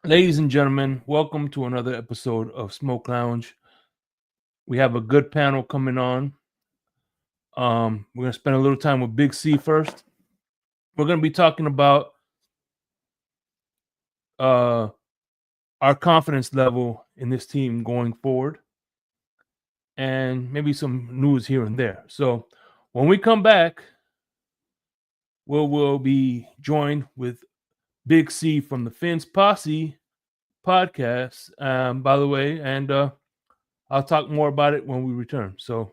Ladies and gentlemen, welcome to another episode of Smoke Lounge. We have a good panel coming on. We're going to spend a little time with Big C first. We're going to be talking about our confidence level in this team going forward and maybe some news here and there. So when we come back, we'll be joined with Big C from the Fins Posse podcast, by the way, and I'll talk more about it when we return. So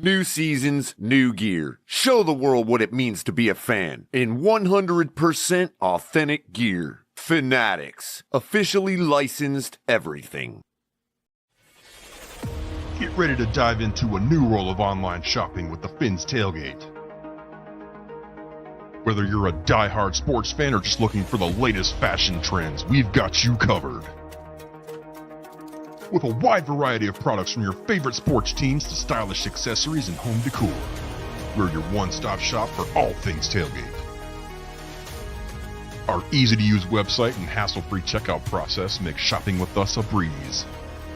New seasons, new gear. Show the world what it means to be a fan in 100% authentic gear. Fanatics, officially licensed everything. Get ready to dive into a new role of online shopping with the Fins Tailgate. Whether you're a die-hard sports fan or just looking for the latest fashion trends, we've got you covered. With a wide variety of products from your favorite sports teams to stylish accessories and home decor, we're your one-stop shop for all things tailgate. Our easy-to-use website and hassle-free checkout process make shopping with us a breeze.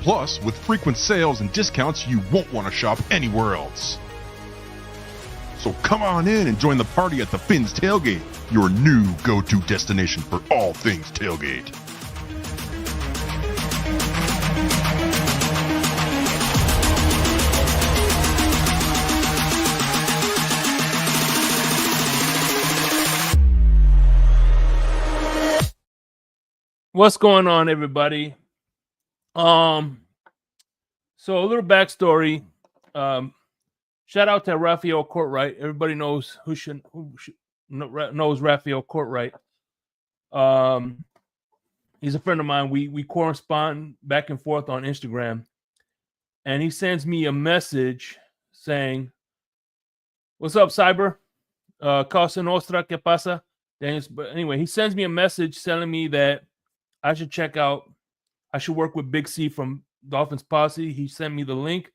Plus, with frequent sales and discounts, you won't want to shop anywhere else. So come on in and join the party at the Fins Tailgate, your new go-to destination for all things tailgate. what's going on, everybody? So a little backstory. Shout out to Rafael Courtright. Everybody knows who knows Rafael Courtright. He's a friend of mine. We correspond back and forth on Instagram, and he sends me a message saying, "What's up, Cyber? Cosa Nostra, ¿qué pasa?" But anyway, he sends me a message telling me that I should work with Big C from Dolphins Posse. He sent me the link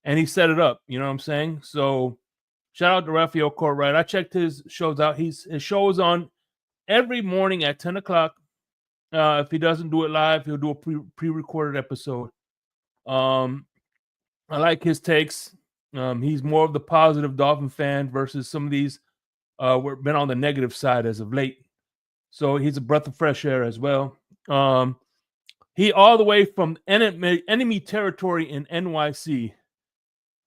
and he set it up. You know what I'm saying? So shout out to Rafael Courtright. I checked his shows out. His show is on every morning at 10 o'clock. If he doesn't do it live, he'll do a pre-recorded episode. I like his takes. He's more of the positive Dolphin fan versus some of these we've been on the negative side as of late. So he's a breath of fresh air as well. He all the way from enemy territory in NYC.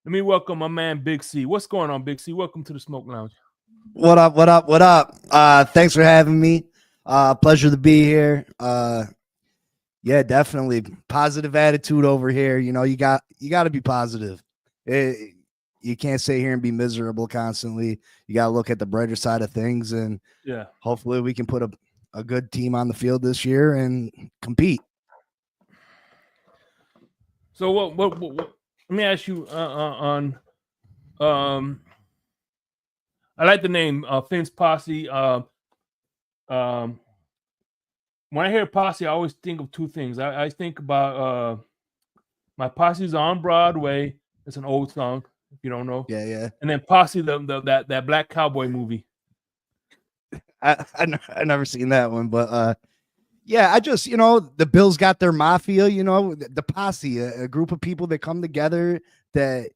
Let me welcome my man Big C. What's going on, Big C? Welcome to the Smoke Lounge. What up? What up? What up? Thanks for having me. Pleasure to be here. Yeah, definitely positive attitude over here. You know, you got to be positive. You can't sit here and be miserable constantly. You got to look at the brighter side of things, and yeah, hopefully we can put a good team on the field this year and compete. So what let me ask you on I like the name Finn's Posse. When I hear posse, I always think of two things. I think about My Posse's on Broadway. It's an old song, if you don't know. Yeah. And then Posse, that black cowboy movie. I never seen that one, but yeah, I just, the Bills got their mafia, the posse, a group of people that come together that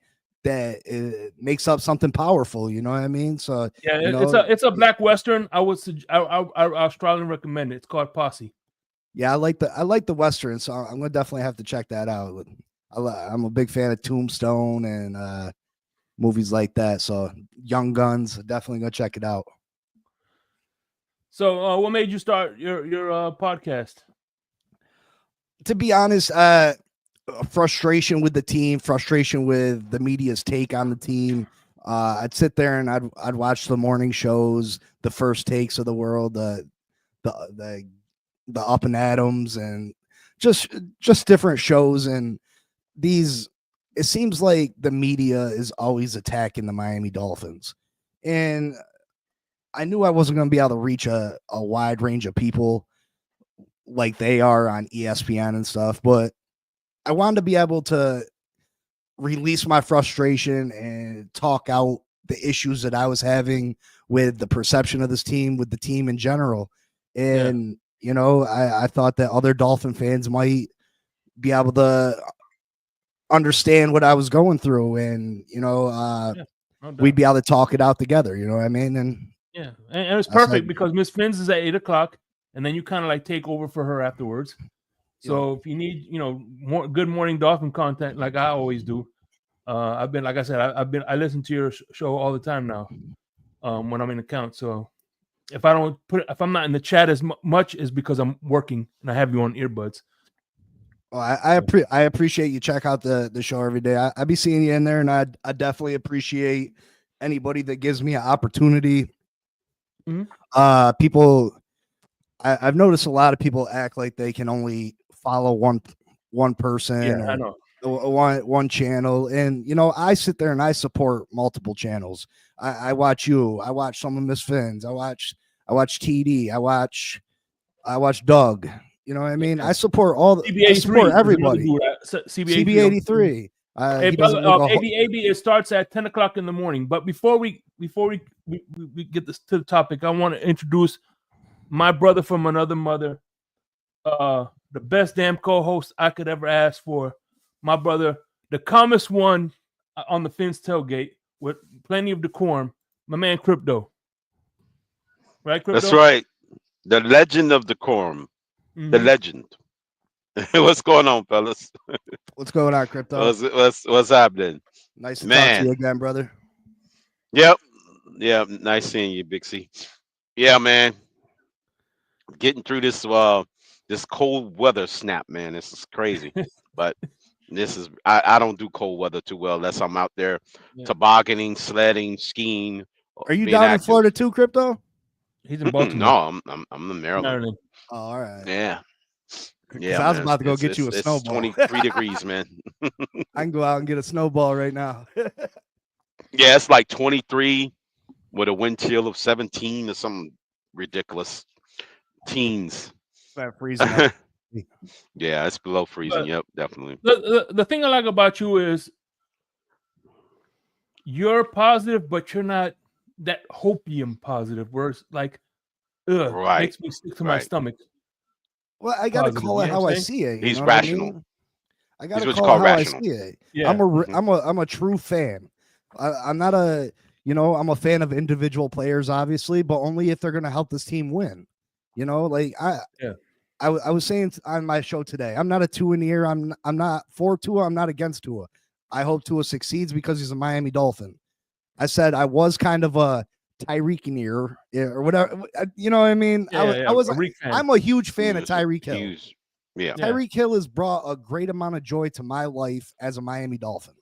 makes up something powerful. You know what I mean? So yeah, it's a black Western. I strongly recommend it. It's called Posse. Yeah, I like the Western, so I'm gonna definitely have to check that out. I'm a big fan of Tombstone and movies like that. So Young Guns, definitely go check it out. So what made you start your podcast? To be honest, frustration with the team, frustration with the media's take on the team. I'd sit there and I'd watch the morning shows, the First Takes of the world, the Up and Adams, and just different shows. And it seems like the media is always attacking the Miami Dolphins, and I knew I wasn't going to be able to reach a wide range of people like they are on ESPN and stuff, but I wanted to be able to release my frustration and talk out the issues that I was having with the perception of this team, with the team in general. And, I thought that other Dolphin fans might be able to understand what I was going through, and, we'd be able to talk it out together. You know what I mean? And yeah, and it's perfect because Miss Finn's is at 8:00, and then you kind of like take over for her afterwards. So if you need, more good morning Dolphin content, like I always do, I listen to your show all the time now, when I'm in the count. So if I'm not in the chat as much, is because I'm working and I have you on earbuds. Well, I appreciate you check out the show every day. I be seeing you in there, and I definitely appreciate anybody that gives me an opportunity. Mm-hmm. People, I've noticed a lot of people act like they can only follow one person, yeah, I know. one channel, and I sit there and I support multiple channels. I watch you, I watch some of Miss Finn's, I watch TD, I watch Doug. You know what I mean? I support I support everybody. CB83. AB, it starts at 10:00 in the morning. But before we get this to the topic, I want to introduce my brother from another mother, the best damn co-host I could ever ask for. My brother, the calmest one on the Finn's tailgate with plenty of decorum. My man, Crypto. Right, Crypto? That's right. The legend of decorum. Mm-hmm. The legend. What's going on, fellas? What's going on, Crypto? What's happening? Nice to talk to you again, brother. Yep. Yeah, nice seeing you, Big C. Yeah, man. Getting through this cold weather snap, man. This is crazy. But I don't do cold weather too well unless I'm out there tobogganing, sledding, skiing. Are you down in Florida too, Crypto? He's in Baltimore. No, I'm in Maryland. Oh, all right. Yeah. Yeah, I was about to go get you a snowball. It's 23 degrees, man. I can go out and get a snowball right now. Yeah, it's like 23 with a wind chill of 17 or something ridiculous. Teens. Freezing. Yeah, it's below freezing. But yep, definitely. The thing I like about you is you're positive, but you're not that hopium positive, where it's like, makes me sick to my stomach. Well, I gotta call it how I see it. He's rational. I gotta call it how I see it. Yeah. I'm a true fan. I'm not I'm a fan of individual players, obviously, but only if they're gonna help this team win. I was saying on my show today, I'm not a Tua-neer. I'm not for Tua. I'm not against Tua. I hope Tua succeeds because he's a Miami Dolphin. I said I was kind of a Tyreek-neer or whatever. You know what I mean? I'm a huge fan of Tyreek Hill. Tyreek Hill has brought a great amount of joy to my life as a Miami Dolphin.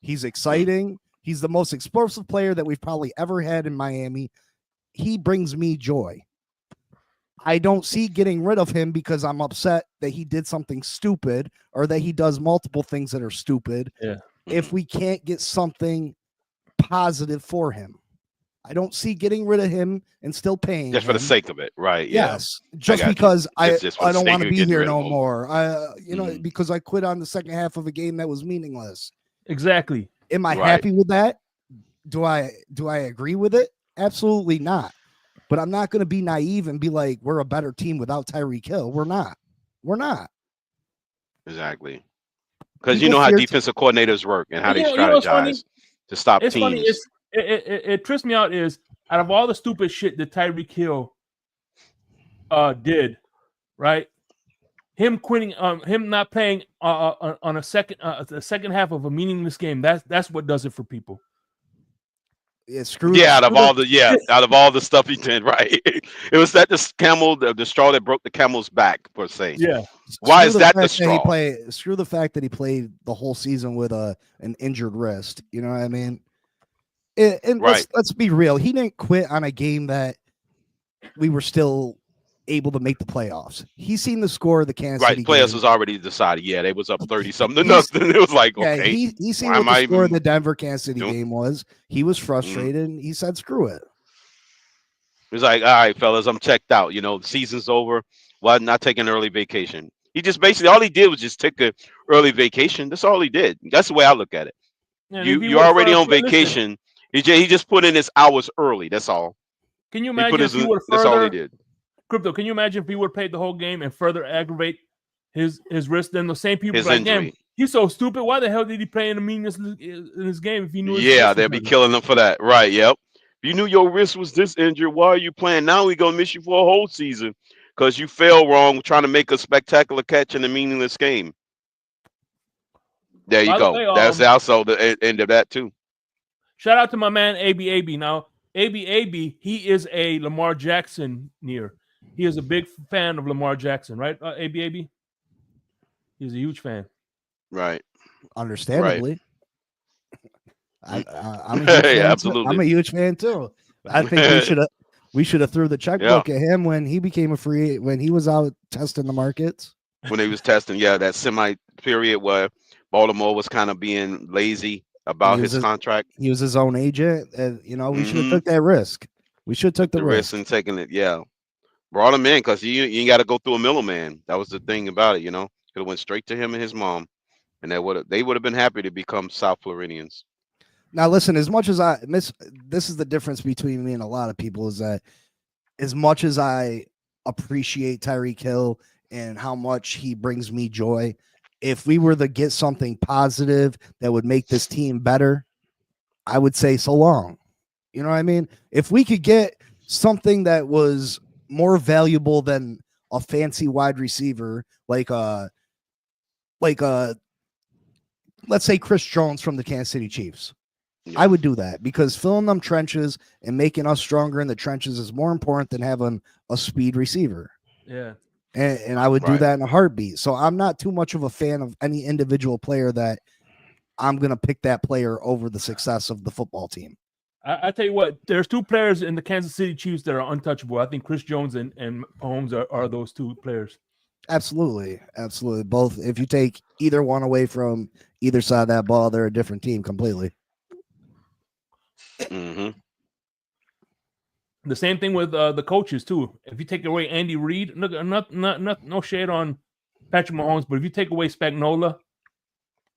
He's exciting. He's the most explosive player that we've probably ever had in Miami. He brings me joy. I don't see getting rid of him because I'm upset that he did something stupid or that he does multiple things that are stupid. Yeah. If we can't get something positive for him, I don't see getting rid of him and still paying Just for the him. sake of it, right? Yeah. Yes, just got you. because Just for I the don't sake want to of be getting here rid of no him. more. Mhm. Because I quit on the second half of a game that was meaningless. Exactly. Am I Right. happy with that? Do I agree with it? Absolutely not. But I'm not going to be naive and be like, we're a better team without Tyreek Hill. We're not. We're not. Exactly. Because you People know how fear- defensive coordinators work and how they You know what's funny? strategize to stop It's funny. teams. It trips me out is out of all the stupid shit that Tyreek Hill did, right? Him quitting, him not playing on the second half of a meaningless game. That's what does it for people. Yeah, out of all the stuff he did, right? It was that the straw that broke the camel's back, per se. Yeah. Why is that the straw? Screw the fact that he played the whole season with an injured wrist. You know what I mean? And Right. let's be real. He didn't quit on a game that we were still able to make the playoffs. He's seen the score of the Kansas City Playoffs game. was already decided. Yeah, they was up 30 something to nothing. It was like, Yeah, okay, he's seen why what am the I score of even- the Denver Kansas City Nope. game was. He was frustrated and he said, "Screw it." It was like, all right, fellas, I'm checked out. You know, the season's over. Well, I'm not taking an early vacation. He just basically all he did was just take an early vacation. That's all he did. That's the way I look at it. And if he You're would- already on listen, vacation. He just put in his hours early. That's all. Can you He imagine put if his. he would That's all he further did. Crypto? Can you imagine if he would have played the whole game and further aggravate his wrist? Then the same people His be like, damn, injury. he's so stupid. Why the hell did he play in the meanness in his game if he knew? His Yeah, wrist was they'll be hurting? killing them for that. Right. Yep. If you knew your wrist was this injured, why are you playing? Now we gonna miss you for a whole season because you fell wrong trying to make a spectacular catch in a meaningless game. There you By the go. way, That's also the end of that too. Shout out to my man AB. Now, AB, he is a Lamar Jackson near. He is a big fan of Lamar Jackson, right? AB. He's a huge fan. Right. Understandably. I'm a huge Hey, fan too. absolutely. I'm a huge fan too. I think we should have threw the checkbook at him when he became when he was out testing the markets. When they was testing, that semi period where Baltimore was kind of being lazy about his contract. He was his own agent, and we should have Mhm. took that risk. We should have took the risk. And taking it. Yeah, brought him in because you ain't got to go through a middleman. That was the thing about it. Could have went straight to him and his mom, and they would have been happy to become South Floridians. Now, listen, as much as this is the difference between me and a lot of people is that as much as I appreciate Tyreek Hill and how much he brings me joy, if we were to get something positive that would make this team better, I would say so long. You know what I mean? If we could get something that was more valuable than a fancy wide receiver, like let's say Chris Jones from the Kansas City Chiefs. Yeah. I would do that because filling them trenches and making us stronger in the trenches is more important than having a speed receiver. Yeah. And I would do Right. that in a heartbeat. So I'm not too much of a fan of any individual player that I'm going to pick that player over the success of the football team. I tell you what, there's two players in the Kansas City Chiefs that are untouchable. I think Chris Jones and Mahomes are those two players. Absolutely. Absolutely. Both. If you take either one away from either side of that ball, they're a different team completely. hmm The same thing with the coaches too. If you take away Andy Reid, no shade on Patrick Mahomes, but if you take away Spagnuolo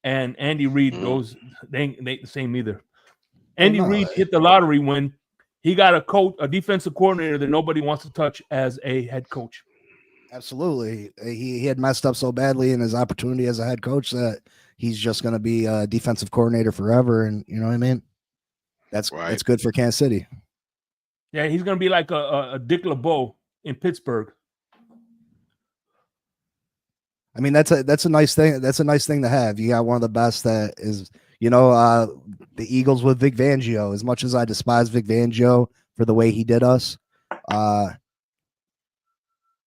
and Andy Reid, those they ain't the same either. Andy Reid hit the lottery when he got a defensive coordinator that nobody wants to touch as a head coach. Absolutely. He had messed up so badly in his opportunity as a head coach that he's just going to be a defensive coordinator forever. And you know what I mean? That's good for Kansas City. Yeah, he's going to be like a Dick LeBeau in Pittsburgh. I mean, that's a nice thing. That's a nice thing to have. You got one of the best that is, the Eagles with Vic Fangio. As much as I despise Vic Fangio for the way he did us,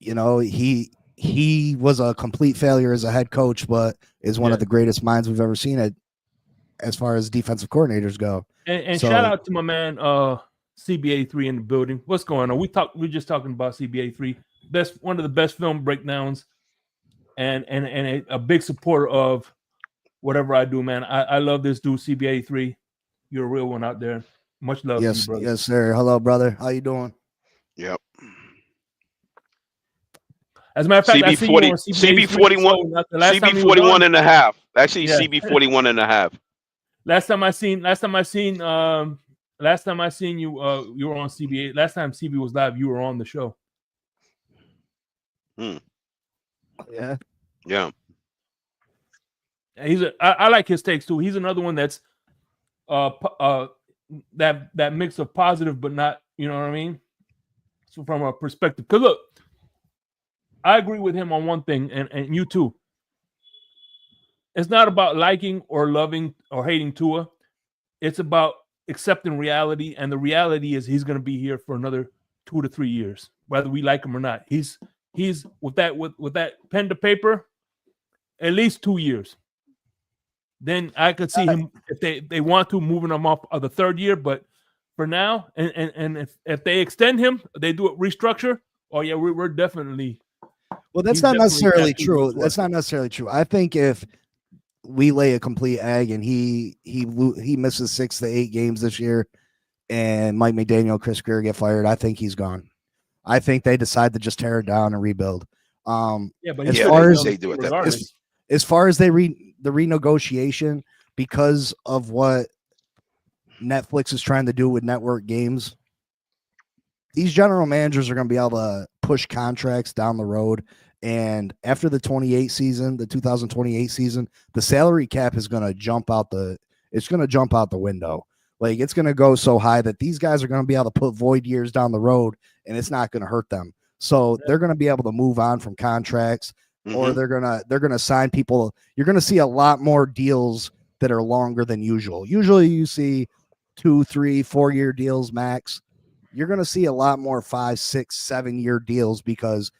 he was a complete failure as a head coach, but is one of the greatest minds we've ever seen it as far as defensive coordinators go. And shout out to my man CBA3 in the building. What's going on? We're just talking about CBA3. one of the best film breakdowns, and a big supporter of whatever I do, man. I love this dude, CB83. You're a real one out there. Much love to you, Yes, brother. yes, sir. Hello, brother. How you doing? Yep. As a matter of fact, I see you on CB41, the last time he was CB41 on. and a half. Actually, Yeah. CB41 and a half. Last time I seen you, you were on CB8. Last time CB was live, you were on the show. Yeah. Yeah. I like his takes too. He's another one that's that mix of positive but not, you know what I mean? So from a perspective, because look, I agree with him on one thing, and you too. It's not about liking or loving or hating Tua. It's about accepting reality, and the reality is he's going to be here for another 2 to 3 years, whether we like him or not. He's with that pen to paper, at least 2 years. Then I could see him, if they want to, moving him off of the third year. But for now, and if they extend him, they do it restructure. Oh yeah, we're definitely. Well, that's not necessarily true. That's not necessarily true. I think if we lay a complete egg and he misses 6 to 8 games this year, and Mike McDaniel, Chris Greer get fired, I think he's gone. I think they decide to just tear it down and rebuild. Yeah, but they do it that way. As far as the renegotiation, because of what Netflix is trying to do with network games, these general managers are going to be able to push contracts down the road. And after the 2028 season, the salary cap is going to jump out the window. Like, it's going to go so high that these guys are going to be able to put void years down the road, and it's not going to hurt them. So they're going to be able to move on from contracts, or they're going to sign people. You're going to see a lot more deals that are longer than usual. Usually you see 2, 3, 4 year deals max. You're going to see a lot more 5, 6, 7 year deals, because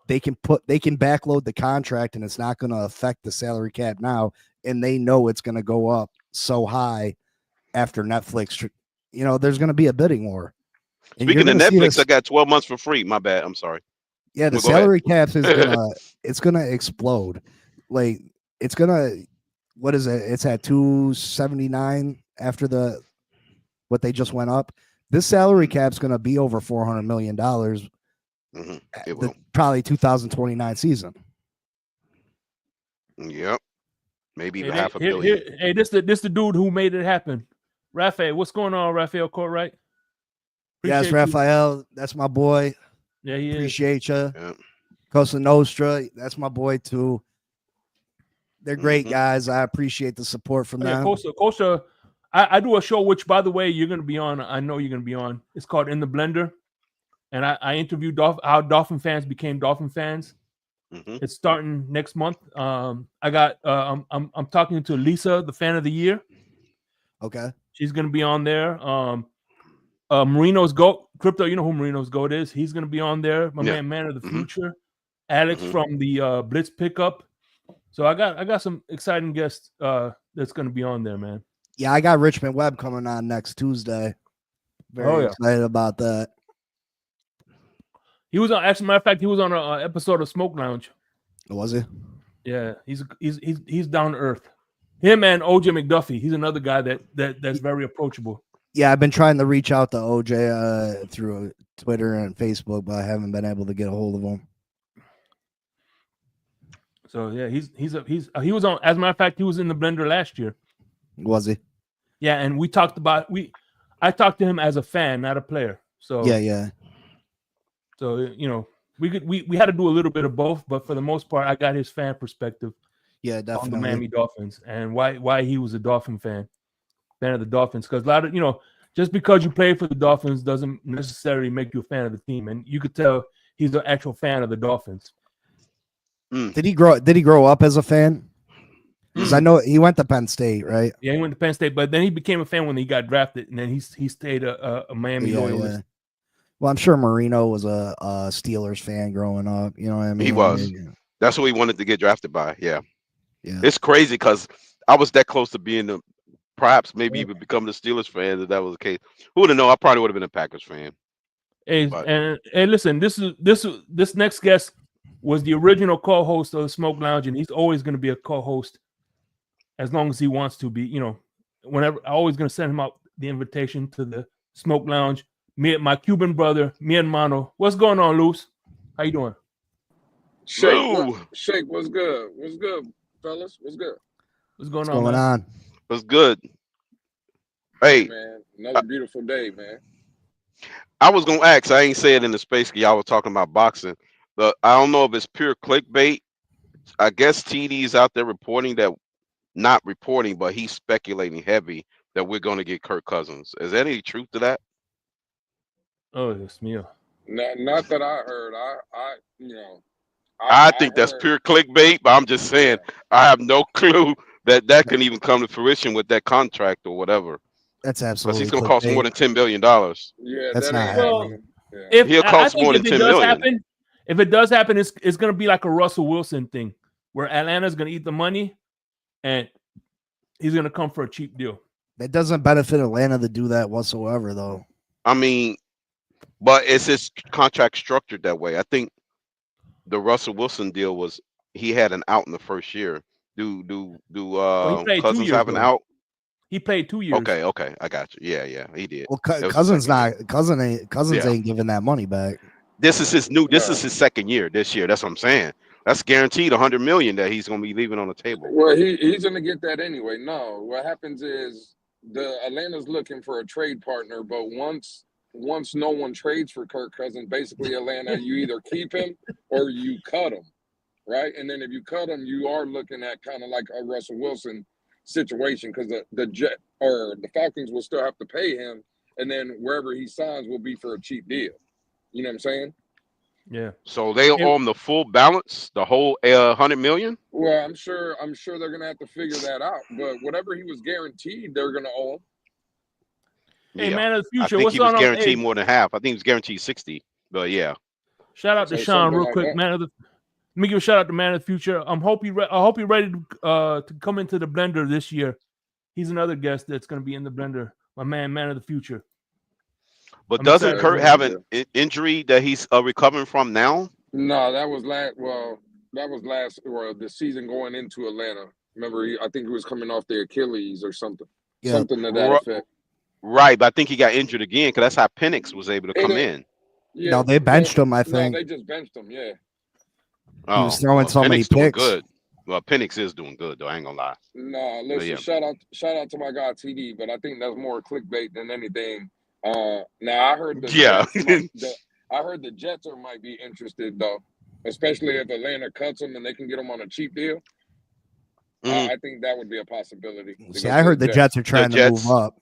they can backload the contract and it's not going to affect the salary cap now. And they know it's going to go up so high after Netflix. There's going to be a bidding war. And speaking of Netflix, I got 12 months for free. My bad. I'm sorry. Yeah, the salary cap is gonna explode. Like, it's gonna, what is it? It's at 279 after what they just went up. This salary cap's gonna be over $400 million. It will. Probably 2029 season. Yep. Maybe even half a billion. Hey, this the dude who made it happen. Raphael, what's going on, Raphael Courtright? Yes, Raphael, that's my boy. Yeah, he appreciate you. Yeah. Cosa Nostra, that's my boy too. They're great guys. I appreciate the support from them. Cosa, I do a show, which, by the way, you're going to be on. I know you're going to be on. It's called In the Blender, and I interviewed how Dolphin fans became Dolphin fans. It's starting next month. I'm talking to Lisa, the fan of the year. Okay, she's going to be on there. Marino's GOAT, Crypto, you know who Marino's GOAT is. He's going to be on there. My man of the future, Alex from the Blitz Pickup. So I got some exciting guests that's going to be on there, man. Yeah, I got Richmond Webb coming on next Tuesday. Very excited about that. He was on. As a matter of fact, he was on an episode of Smoke Lounge. Was he? Yeah, he's down to earth. Him and OJ McDuffie. He's another guy that's very approachable. Yeah, I've been trying to reach out to OJ through Twitter and Facebook, but I haven't been able to get a hold of him. So yeah, he was on. As a matter of fact, he was in the Blender last year. Was he? Yeah, and we talked about I talked to him as a fan, not a player. So yeah. So we had to do a little bit of both, but for the most part, I got his fan perspective. Yeah, definitely. On the Miami Dolphins and why he was a Dolphin fan of the Dolphins, because a lot of just because you play for the Dolphins doesn't necessarily make you a fan of the team, and you could tell he's an actual fan of the Dolphins. Did he grow up as a fan? Because I know he went to Penn State, right? Yeah, he went to Penn State, but then he became a fan when he got drafted, and then he stayed a Miami loyalist. Yeah. Well, I'm sure Marino was a Steelers fan growing up. You know what I mean? He was. That's who he wanted to get drafted by. Yeah. Yeah. It's crazy because I was that close to being perhaps maybe even become the Steelers fan if that was the case. Who would have known? I probably would have been a Packers fan. Hey, But- and listen, this next guest was the original co-host of the Smoke Lounge, and he's always going to be a co-host as long as he wants to be. You know, whenever I'm always going to send him out the invitation to the Smoke Lounge. Me and my Cuban brother, mi hermano. What's going on, Luz? How you doing? Lou, Shake, what's good? What's good, fellas? What's good? What's going What's on, going man? on? what's good? Hey, Man, another beautiful day, man. I was gonna ask. I ain't say it in the space because y'all were talking about boxing, but I don't know if it's pure clickbait. I guess TD's out there reporting that, not reporting, but he's speculating heavy that we're gonna get Kirk Cousins. Is there any truth to that? Oh, yes, mio. Not that I heard. I think that's heard- pure clickbait, but I'm just saying I have no clue that can even come to fruition with that contract or whatever. That's Because absolutely. he's gonna cost more clickbait. than $10 billion. Yeah, That's that not ain't happening. happening. Yeah. If He'll I cost think more if than it 10 does million. happen, if it does happen, it's going to be like a Russell Wilson thing, where Atlanta's going to eat the money, and he's going to come for a cheap deal. That doesn't benefit Atlanta to do that whatsoever, though. I mean, but it's his contract structured that way. I think the Russell Wilson deal was he had an out in the first year. Do Well, he played 2 Cousins years, have an though. out? He played 2 years. Okay, I got you. Yeah, he did. Well, That was Cousins the second not Cousins Yeah. ain't giving that money back. This is his second year this year. That's what I'm saying. That's guaranteed 100 million that he's gonna be leaving on the table. Well, he's gonna get that anyway. No, what happens is the Atlanta's looking for a trade partner, but once no one trades for Kirk Cousins, basically Atlanta, you either keep him or you cut him, right? And then if you cut him, you are looking at kind of like a Russell Wilson situation because the Falcons will still have to pay him, and then wherever he signs will be for a cheap deal. You know what I'm saying? Yeah. So they'll owe him the full balance, the whole 100 million. Well, I'm sure they're gonna have to figure that out. But whatever he was guaranteed, they're gonna owe him. Hey, Yeah. man of the I future, think what's he was going on? guaranteed Hey, more than half. I think he was guaranteed 60. But yeah, shout out to Say Sean something real like quick, that. man of the. Let me give a shout out to Man of the Future. I hope you're ready to come into the blender this year. He's another guest that's going to be in the blender. My man of the Future. but I'm doesn't excited. Kurt have an injury that he's recovering from now? No, that was last. Well, that was last or the season going into Atlanta. Remember, I think he was coming off the Achilles or something, Yeah. something to that Ru- effect. Right, but I think he got injured again because that's how Penix was able to It come ain't- in. Yeah, No, they benched him, I No, think. they just benched him. Yeah. Oh, was throwing so many Penix doing picks. good. Well, Penix is doing good though. I ain't gonna lie. No, listen. yeah. Shout out to my guy TD, but I think that's more clickbait than anything. Now I heard the Yeah. I heard the Jets might be interested though, especially if Atlanta cuts him and they can get him on a cheap deal. Mhm. I think that would be a possibility. to See, go I to heard the Jets are trying to Jets. move up.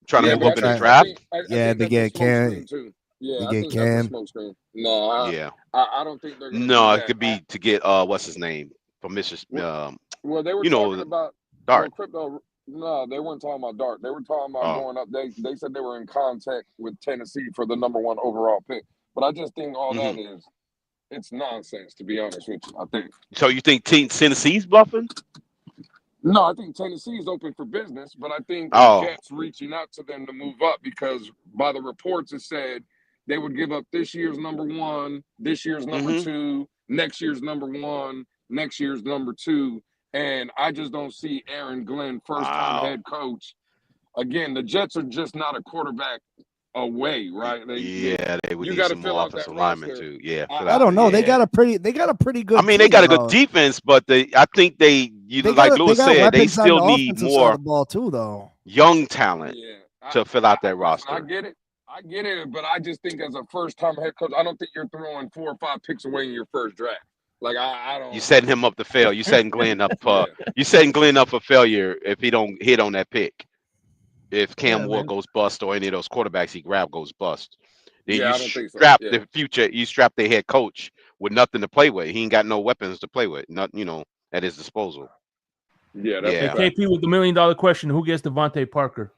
Trying Yeah, to move but up in I the think- draft. I Yeah, think they that's a get Cam. smokescreen, too. Yeah, They I get think Cam. that's a smokescreen. No, Yeah. I don't think they're gonna No, do it that. could be to get what's his name from Mississippi. Well, they were you know, talking about Dart. crypto. No, they weren't talking about Dart. They were talking about Oh. going up. They said they were in contact with Tennessee for the #1 overall pick. But I just think all that is it's nonsense, to be honest with you. I think. So you think Tennessee's bluffing? No, I think Tennessee is open for business, but I think Oh. the Jets reaching out to them to move up because by the reports it said they would give up this year's #1, this year's #2, next year's #1, next year's #2, and I just don't see Aaron Glenn, first-time Wow. head coach. Again, the Jets are just not a quarterback away, right? They would you need gotta some fill more out that offensive linemen roster. too. Yeah, I- fill I out- don't know. They yeah. got a pretty good. I mean, they team, got a good though. defense, but I think They like got- Lewis got said, they weapons on still the need offensive side more of the ball too, though. young talent Yeah, to fill out that listen, roster. I get it, but I just think as a first-time head coach, I don't think you're throwing 4 or 5 picks away in your first draft. Like I don't. You setting him up to fail. You setting Glenn up for Yeah. you setting Glenn up for failure if he don't hit on that pick. If Cam Yeah, Ward man. goes bust or any of those quarterbacks he grabbed goes bust, then Yeah, you I don't think so. strap Yeah. the future. You strap the head coach with nothing to play with. He ain't got no weapons to play with. Not at his disposal. Yeah, that's Yeah. a fact. KP with the $1 million question: who gets Devontae Parker?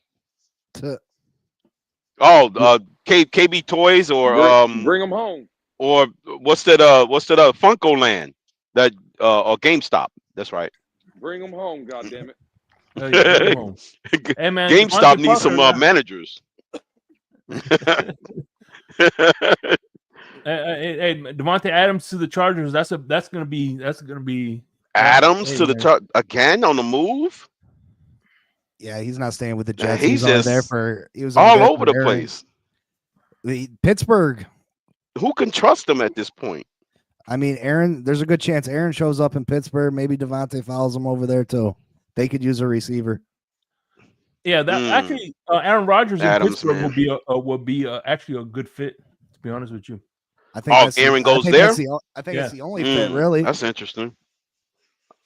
Oh, KB Toys or Bring them home. or what's that Funko Land that or GameStop. That's right. Bring them home. God damn it. Oh, yeah, bring him home. Hey, man, GameStop Devontae needs some Parker, managers. Hey, Devontae Adams to the Chargers. That's gonna be Adams hey, to the man. top again on the move. Yeah, he's not staying with the Man, Jets. He he's was only there just for all over the place. Pittsburgh. Who can trust him at this point? I mean, Aaron. There's a good chance Aaron shows up in Pittsburgh. Maybe Devontae follows him over there too. They could use a receiver. Yeah, that actually Aaron Rodgers in Adams, Pittsburgh man. will be actually a good fit. To be honest with you, I think that's Aaron the, I goes think there? That's the, I think that's the only fit, really. That's interesting.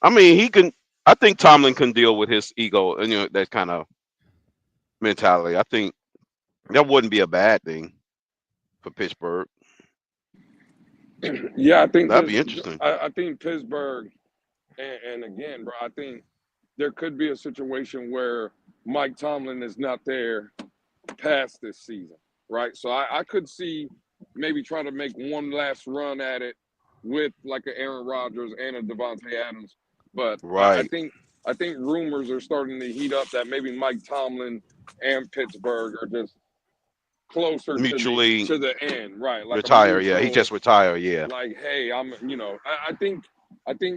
I mean, he can. I think Tomlin can deal with his ego and that kind of mentality. I think that wouldn't be a bad thing for Pittsburgh. Yeah, I think That'd be interesting. I think Pittsburgh, and again, bro, I think there could be a situation where Mike Tomlin is not there past this season, right? So I could see maybe trying to make one last run at it with like an Aaron Rodgers and a Devontae Adams. But Right. I think rumors are starting to heat up that maybe Mike Tomlin and Pittsburgh are just closer Mutually to the end, right? Like retire. Yeah, he just retired. Yeah. like, hey, I think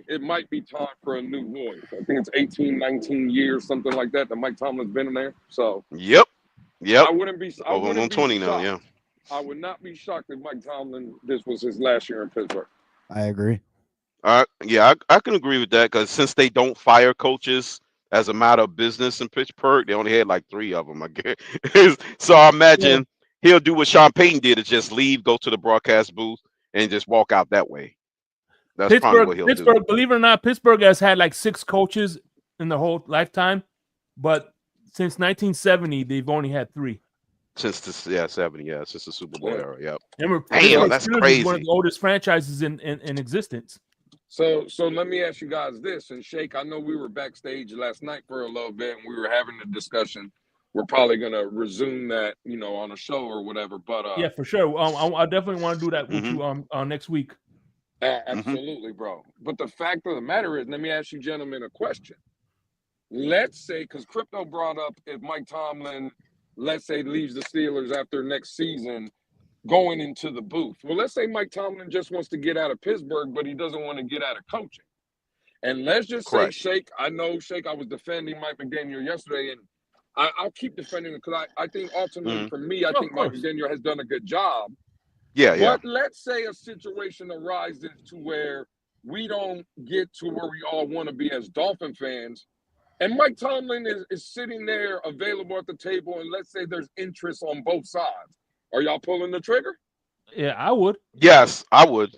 it might be time for a new voice. I think it's 18, 19 years, something like that Mike Tomlin's been in there. So Yep. I wouldn't be Over 120 now. shocked. Yeah. I would not be shocked if Mike Tomlin, this was his last year in Pittsburgh. I agree. Yeah, I can agree with that because since they don't fire coaches as a matter of business in Pittsburgh, they only had like 3 of them, I guess. So I imagine he'll do what Sean Payton did, is just leave, go to the broadcast booth, and just walk out that way. That's probably what he'll do. Believe it or not, Pittsburgh has had like 6 coaches in the whole lifetime, but since 1970, they've only had 3. Since the 70, since the Super Bowl era. Yep. Remember, Damn, that's Steelers is crazy. one of the oldest franchises in existence. So let me ask you guys this, and Shake, I know we were backstage last night for a little bit and we were having a discussion. We're probably gonna resume that, on a show or whatever. But yeah, for sure. I definitely want to do that with you next week. Absolutely, bro. But the fact of the matter is, let me ask you gentlemen a question. Let's say, because Crypto brought up, if Mike Tomlin, let's say, leaves the Steelers after next season, going into the booth. Well, let's say Mike Tomlin just wants to get out of Pittsburgh, but he doesn't want to get out of coaching. And let's just say, Shake, I was defending Mike McDaniel yesterday, and I'll keep defending him because I think ultimately for me, I think Mike McDaniel has done a good job. But let's say a situation arises to where we don't get to where we all want to be as Dolphin fans, and Mike Tomlin is sitting there available at the table, and let's say there's interest on both sides. Are y'all pulling the trigger? Yeah, I would. Yes, I would.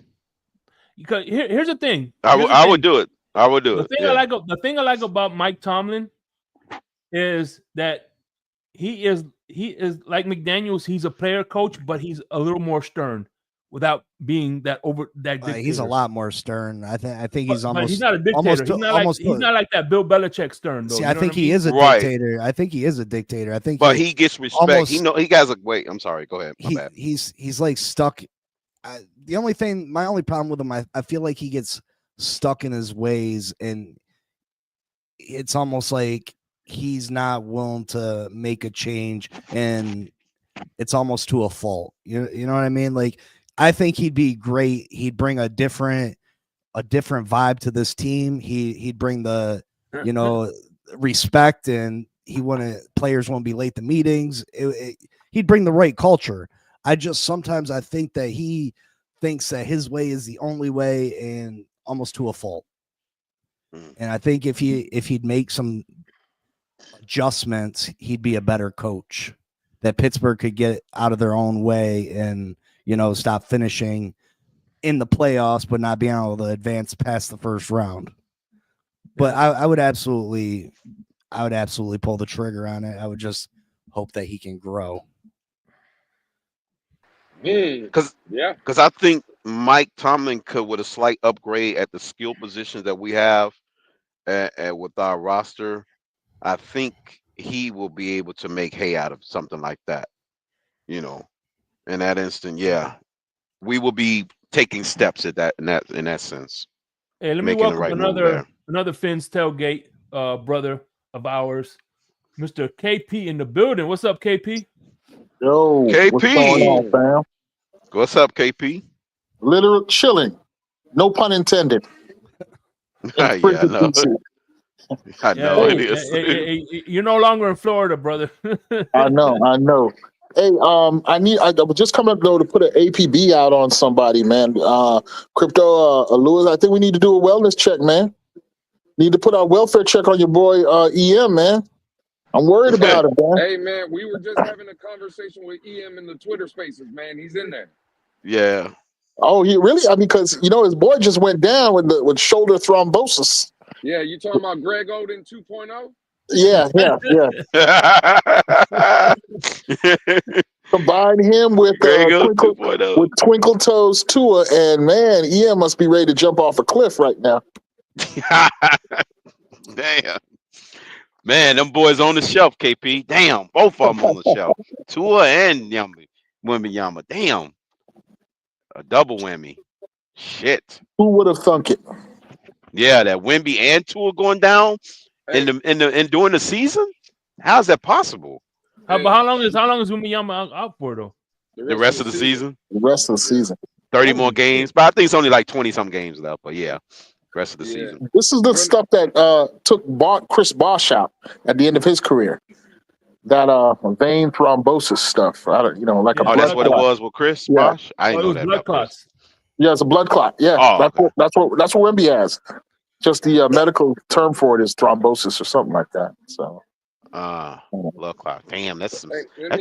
Because here's the thing. I would do it. I would do it. The thing I like about Mike Tomlin is that he is like McDaniels. He's a player coach, but he's a little more stern without being that dictator. He's a lot more stern. I think he's almost. But he's not a dictator. He's not like that Bill Belichick stern. Though. See, I think he is a dictator. I think he is a dictator. I think, but he gets respect. He has a wait. I'm sorry. Go ahead. My bad. He's like stuck. My only problem with him, I feel like he gets stuck in his ways, and it's almost like he's not willing to make a change, and it's almost to a fault. You know what I mean? Like, I think he'd be great. He'd bring a different vibe to this team. He'd bring the, respect, and players won't be late to meetings. He'd bring the right culture. Sometimes I think that he thinks that his way is the only way, and almost to a fault. And I think if he'd make some adjustments, he'd be a better coach. That Pittsburgh could get out of their own way and stop finishing in the playoffs, but not being able to advance past the first round. But I would absolutely pull the trigger on it. I would just hope that he can grow. Because I think Mike Tomlin could, with a slight upgrade at the skill positions that we have with our roster, I think he will be able to make hay out of something like that. In that instant, we will be taking steps in that sense. Hey, let me welcome another Finn's Tailgate brother of ours, Mr. KP in the building. What's up, KP? Yo, KP. what's going on, fam? What's up, KP? Literal chilling. No pun intended. Yeah, I Frigid know. DC. I Yeah, know it hey, is. you're no longer in Florida, brother. I know. Hey, I was just coming up though to put an APB out on somebody, man. Crypto Lewis, I think we need to do a wellness check, man. Need to put our welfare check on your boy EM, man. I'm worried about it, man. Hey man, we were just having a conversation with EM in the Twitter Spaces, man. He's in there. Yeah. Oh, he really? I mean, because his boy just went down with shoulder thrombosis. Yeah, you talking about Greg Oden 2.0? Yeah. Combine him with Grego Twinkle, 2.0. with Twinkle Toes Tua, and man, EM must be ready to jump off a cliff right now. Damn. Man, them boys on the shelf, KP. Damn, both of them on the shelf. Tua and Wembyama. Damn. A double whammy. Shit. Who would have thunk it? Yeah, that Wemby and Tua going down in during the season? How's that possible? How long is Wembanyama out for though? The rest of the season? The rest of the season. 30 more games. But I think it's only like 20-some games left. But yeah, rest of the season. This is the stuff that took Chris Bosh out at the end of his career. That vein thrombosis stuff. I don't, like a Oh, blood that's what clot. it was with Chris Yeah. Bosh? I didn't it know was that. blood about Chris. clots. Yeah, it's a blood clot. Yeah, Oh, that's what Wemby has. Just the medical term for it is thrombosis or something like that. So. Blood clot. Damn, that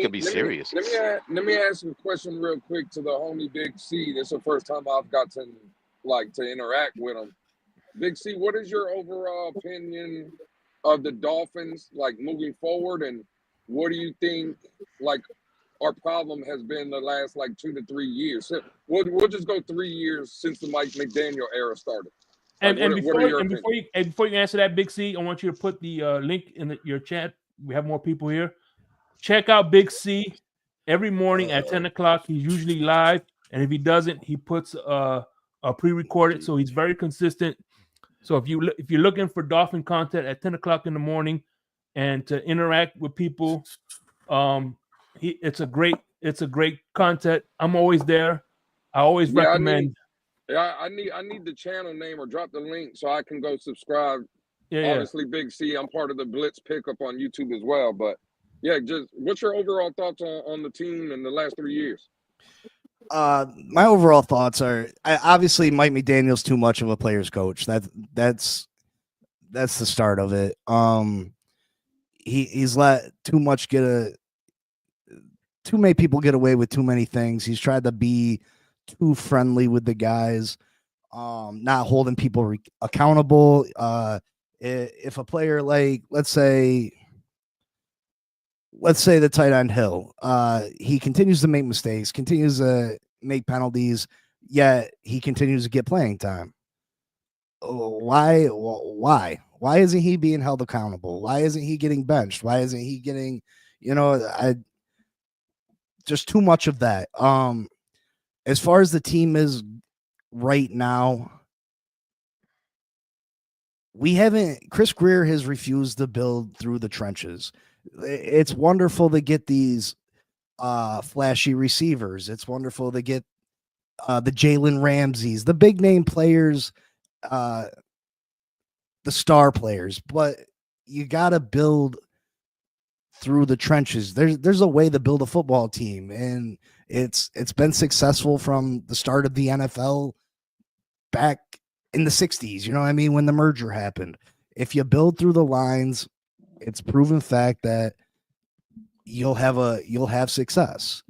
could be serious. Let me ask you a question real quick to the homie Big C. This is the first time I've gotten to interact with him. Big C, what is your overall opinion of the Dolphins moving forward, and what do you think our problem has been the last 2 to 3 years? So we'll just go 3 years since the Mike McDaniel era started. Before you answer that, Big C, I want you to put the link in your chat. We have more people here. Check out Big C every morning at 10 o'clock. He's usually live, and if he doesn't, he puts a pre-recorded. So he's very consistent. So if you're looking for Dolphin content at 10 o'clock in the morning and to interact with people, it's a great content. I'm always there. I always recommend. I need the channel name or drop the link so I can go subscribe. Yeah. Obviously, Big C, I'm part of the Blitz pickup on YouTube as well. But yeah, just what's your overall thoughts on the team in the last 3 years? My overall thoughts are obviously Mike McDaniel's too much of a player's coach. That's the start of it. He's let too many people get away with too many things. He's tried to be too friendly with the guys, not holding people accountable. If a player let's say the tight end Hill, he continues to make mistakes, continues to make penalties, yet he continues to get playing time. Why isn't he being held accountable? Why isn't he getting benched? Why isn't he getting, just too much of that. As far as the team is right now, Chris Grier has refused to build through the trenches. It's wonderful to get these flashy receivers. It's wonderful to get the Jalen Ramseys, the big name players, the star players, but you got to build through the trenches. There's a way to build a football team, and it's been successful from the start of the NFL back in the 60s, when the merger happened. If you build through the lines, it's proven fact that you'll have success.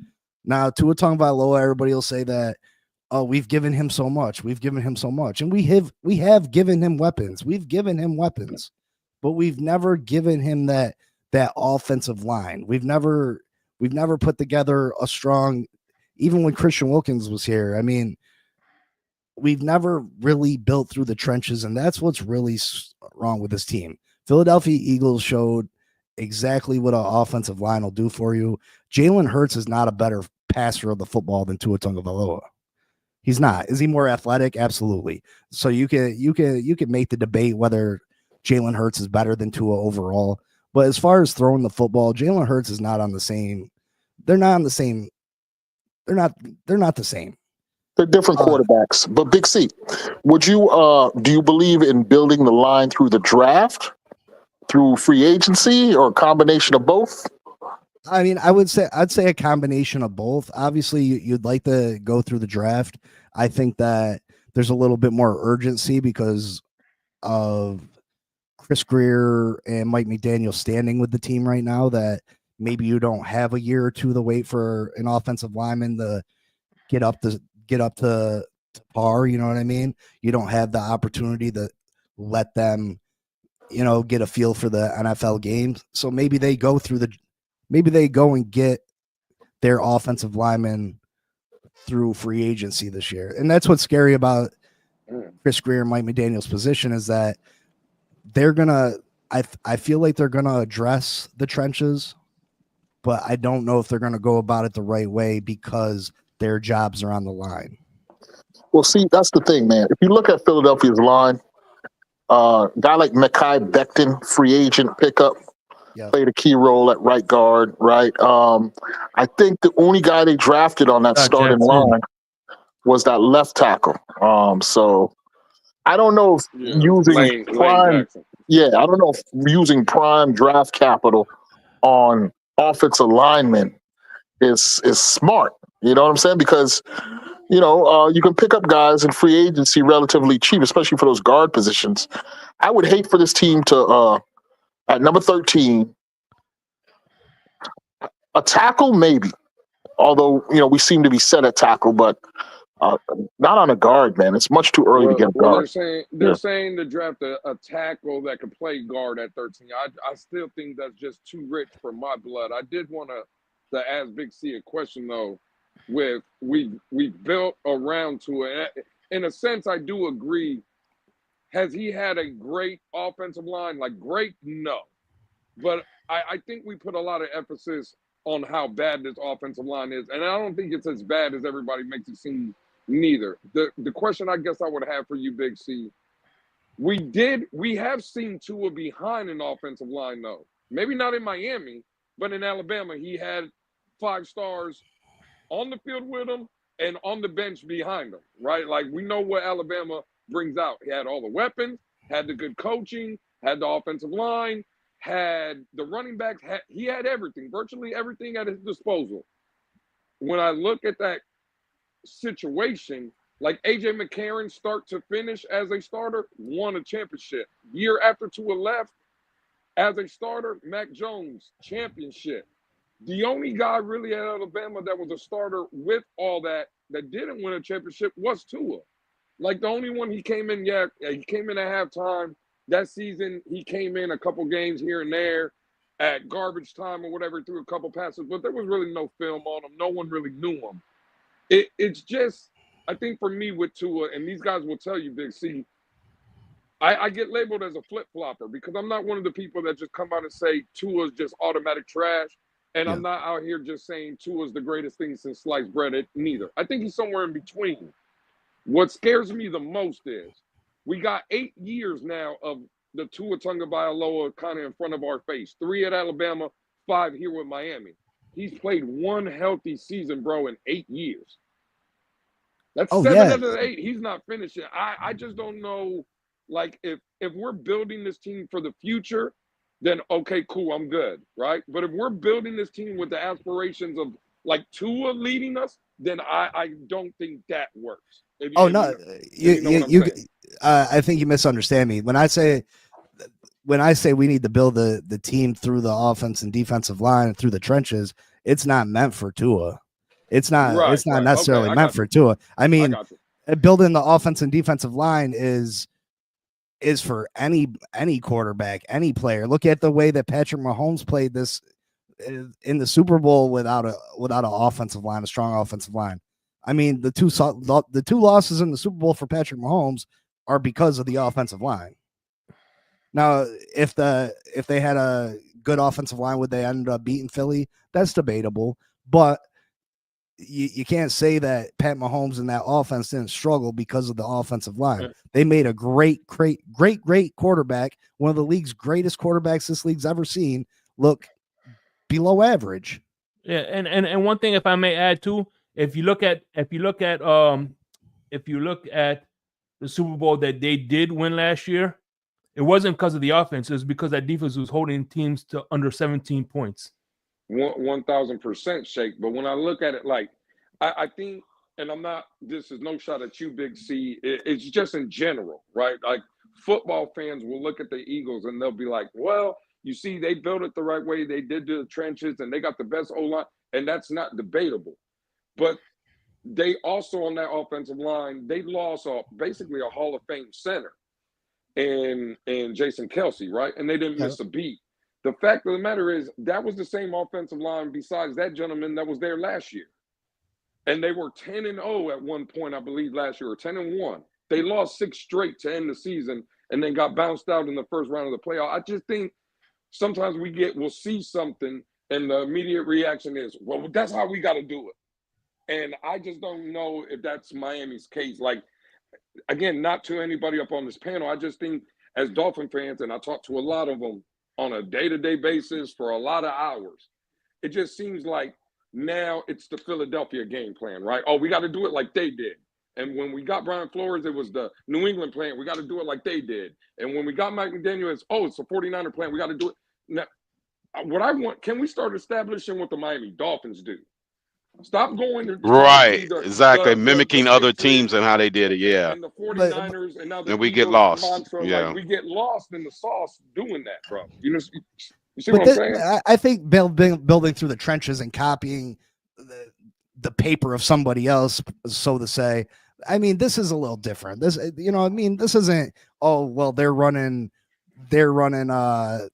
Now, Tua Tagovailoa, everybody will say that, oh, we've given him so much, and we have given him weapons. We've given him weapons, but we've never given him that offensive line. We've never put together a strong, even when Christian Wilkins was here. We've never really built through the trenches, and that's what's really wrong with this team. Philadelphia Eagles showed exactly what an offensive line will do for you. Jalen Hurts is not a better passer of the football than Tua Tagovailoa. He's not. Is he more athletic? Absolutely. So you can make the debate whether Jalen Hurts is better than Tua overall. But as far as throwing the football, Jalen Hurts is not on the same. They're not on the same they're not the same. They're different quarterbacks. But Big C, would you do you believe in building the line through the draft, through free agency, or a combination of both? I mean, I'd say a combination of both. Obviously, you'd like to go through the draft. I think that there's a little bit more urgency because of Chris Greer and Mike McDaniel standing with the team right now, that maybe you don't have a year or two to wait for an offensive lineman to get up to par. You know what I mean? You don't have the opportunity to let them, get a feel for the NFL games. So maybe they go and get their offensive lineman through free agency this year. And that's what's scary about Chris Greer and Mike McDaniel's position, is that they're gonna, I feel like they're gonna address the trenches, but I don't know if they're gonna go about it the right way because their jobs are on the line. Well, see, that's the thing, man. If you look at Philadelphia's line, a guy like Mekhi Becton, free agent pickup, played a key role at right guard, right? I think the only guy they drafted on that starting line was that left tackle. So I don't know if using prime, I don't know if using prime draft capital on offensive linemen is smart. You know what I'm saying? Because you can pick up guys in free agency relatively cheap, especially for those guard positions. I would hate for this team to at number 13, a tackle maybe, although we seem to be set at tackle, but not on a guard, man. It's much too early to get a guard. They're saying to draft a tackle that could play guard at 13. I still think that's just too rich for my blood. I did want to ask Big C a question though. With we built around to it. In a sense, I do agree. Has he had a great offensive line? Like great, no. But I think we put a lot of emphasis on how bad this offensive line is, and I don't think it's as bad as everybody makes it seem. Neither. The question I guess I would have for you, Big C, we have seen Tua behind an offensive line though. Maybe not in Miami, but in Alabama, he had 5 stars on the field with him and on the bench behind him, right? Like we know what Alabama brings out. He had all the weapons, had the good coaching, had the offensive line, had the running backs. He had everything, virtually everything at his disposal. When I look at that situation, like AJ McCarron, start to finish as a starter, won a championship. Year after Tua left as a starter, Mac Jones, championship. The only guy really at Alabama that was a starter with all that didn't win a championship was Tua. Like the only one he came in at halftime. That season, he came in a couple games here and there at garbage time or whatever, threw a couple passes, but there was really no film on him. No one really knew him. It's just, I think for me with Tua, and these guys will tell you, Big C, I get labeled as a flip-flopper because I'm not one of the people that just come out and say Tua's just automatic trash. And I'm not out here just saying Tua's the greatest thing since sliced bread, neither. I think he's somewhere in between. What scares me the most is we got 8 years now of the Tua Tagovailoa kind of in front of our face. 3 at Alabama, 5 here with Miami. He's played 1 healthy season, bro, in 8 years. That's 7 out of the 8. He's not finishing. I just don't know, like, if we're building this team for the future, then okay, cool, I'm good, right? But if we're building this team with the aspirations of like Tua leading us, then I don't think that works. I think you misunderstand me. When I say we need to build the team through the offense and defensive line and through the trenches, it's not meant for Tua. It's not necessarily meant for Tua. I mean, building the offense and defensive line is for any quarterback, any player. Look at the way that Patrick Mahomes played this in the Super Bowl without an offensive line, a strong offensive line. I mean, the two losses in the Super Bowl for Patrick Mahomes are because of the offensive line. Now, if they had a good offensive line, would they end up beating Philly? That's debatable, but you can't say that Pat Mahomes and that offense didn't struggle because of the offensive line. Yeah. They made a great quarterback, one of the league's greatest quarterbacks this league's ever seen, look below average. Yeah, and one thing, if I may add too, if you look at the Super Bowl that they did win last year, it wasn't because of the offense. It was because that defense was holding teams to under 17 points. 1,000% Shake. But when I look at it, like I think, and I'm not. This is no shot at you, Big C. It's just in general, right? Like football fans will look at the Eagles and they'll be like, "Well, you see, they built it the right way. They did the trenches, and they got the best O-line, and that's not debatable." But they also on that offensive line, they lost basically a Hall of Fame center and Jason Kelce, right? And they didn't miss a beat. The fact of the matter is that was the same offensive line besides that gentleman that was there last year. And they were 10-0 at one point, I believe, last year, or 10-1. They lost 6 straight to end the season and then got bounced out in the first round of the playoff. I just think sometimes we'll see something and the immediate reaction is, well, that's how we got to do it. And I just don't know if that's Miami's case. Like, again, not to anybody up on this panel, I just think as Dolphin fans, and I talk to a lot of them on a day-to-day basis for a lot of hours, it just seems like now it's the Philadelphia game plan, right? Oh, we got to do it like they did. And when we got Brian Flores, it was the New England plan. We got to do it like they did. And when we got Mike McDaniel, it's the 49er plan. We got to do it. Now, what I want, can we start establishing what the Miami Dolphins do? Stop going to right, exactly, mimicking other teams and how they did it, yeah. And the 49ers and now the we get lost. Mantra, yeah, like we get lost in the sauce doing that, bro. You see what I'm saying? I think building through the trenches and copying the paper of somebody else, so to say. I mean, this is a little different. This, this isn't. Oh well, they're running the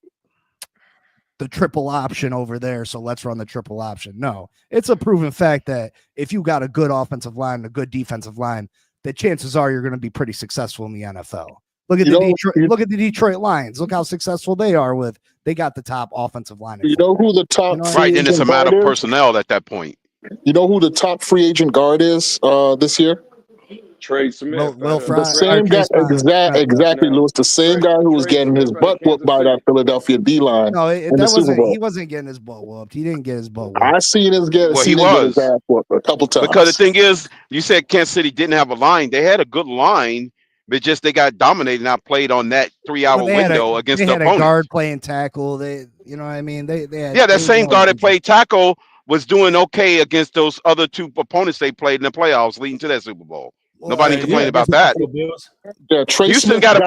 triple option over there, so let's run the triple option. No, it's a proven fact that if you got a good offensive line, a good defensive line, the chances are you're going to be pretty successful in the NFL. Look at the Detroit Lions. Look how successful they are they got the top offensive line. You know who the top right, and it's a matter of personnel at that point. You know who the top free agent guard is this year? Trey Smith. Will the same guy, exactly, Lewis. The same guy who was getting his butt whooped by that Philadelphia D-line. No, he wasn't getting his butt whooped. He didn't get his butt whooped. I seen his get. Well, he was get his ass whooped a couple times. Because the thing is, you said Kansas City didn't have a line. They had a good line, but just they got dominated and outplayed on that 3-hour window against the opponent. They had a guard playing tackle. They, I mean, they had. Yeah, that same guard that played tackle was doing okay against those other 2 opponents they played in the playoffs leading to that Super Bowl. Nobody complained about that. Yeah, Houston got a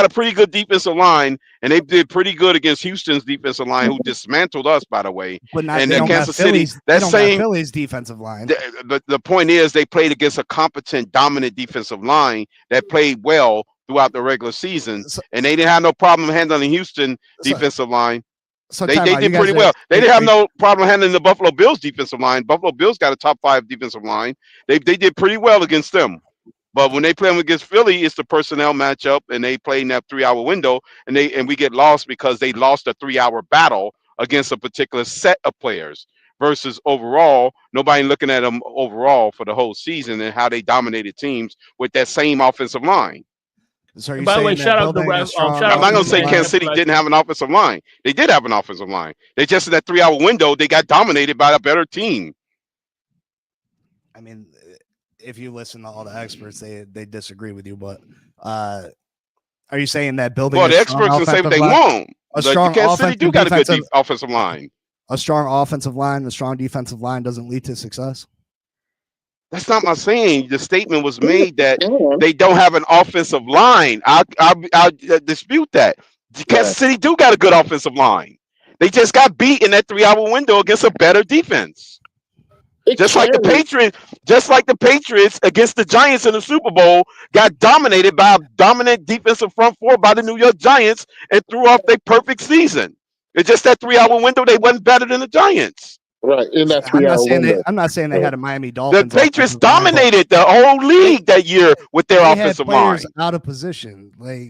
pretty good defensive line, and they did pretty good against Houston's defensive line, who dismantled us, by the way. But not and then Kansas City, that same Philly's defensive line. The point is, they played against a competent, dominant defensive line that played well throughout the regular season, and they didn't have no problem handling Houston defensive line. So they did pretty well. They didn't have no problem handling the Buffalo Bills defensive line. Buffalo Bills got a top 5 defensive line. They did pretty well against them. But when they play them against Philly, it's the personnel matchup, and they play in that 3-hour window, and we get lost because they lost a 3-hour battle against a particular set of players. Versus overall, nobody looking at them overall for the whole season and how they dominated teams with that same offensive line. So by the way, shout out to I'm not going to say Kansas City didn't have an offensive line. They did have an offensive line. They just in that 3-hour window, they got dominated by a better team. I mean, if you listen to all the experts, they disagree with you. But are you saying that building? Well, the experts can say what they want. Kansas City do got a good offensive line. A strong offensive line, a strong defensive line doesn't lead to success. That's not my saying. The statement was made that they don't have an offensive line. I'll dispute that. Kansas City do got a good offensive line. They just got beat in that 3-hour window against a better defense. Just like the Patriots against the Giants in the Super Bowl got dominated by a dominant defensive front 4 by the New York Giants and threw off their perfect season. It's just that 3-hour window, they wasn't better than the Giants. Right, in that 3-hour window. I'm not saying they had a Miami Dolphins. The Patriots dominated the whole league that year with their offensive line. Out of position, but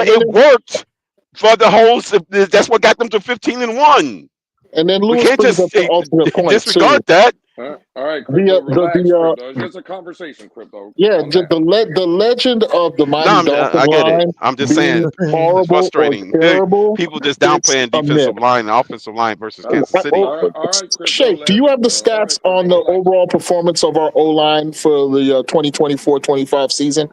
it worked for the whole. That's what got them to 15-1. And then Lewis brings up the ultimate point. Disregard that. All right, Crypto, relax, Crypto. It's just a conversation, Crypto. Yeah, Calm just down. the legend of the No, Mighty Dolphin I get it. line I'm just being saying it's horrible or frustrating. terrible. People just It's downplaying a myth. defensive line and offensive line versus Kansas City. All right, Crypto. Shake, do you have the stats on the overall performance of our O-line for the 2024-25 season?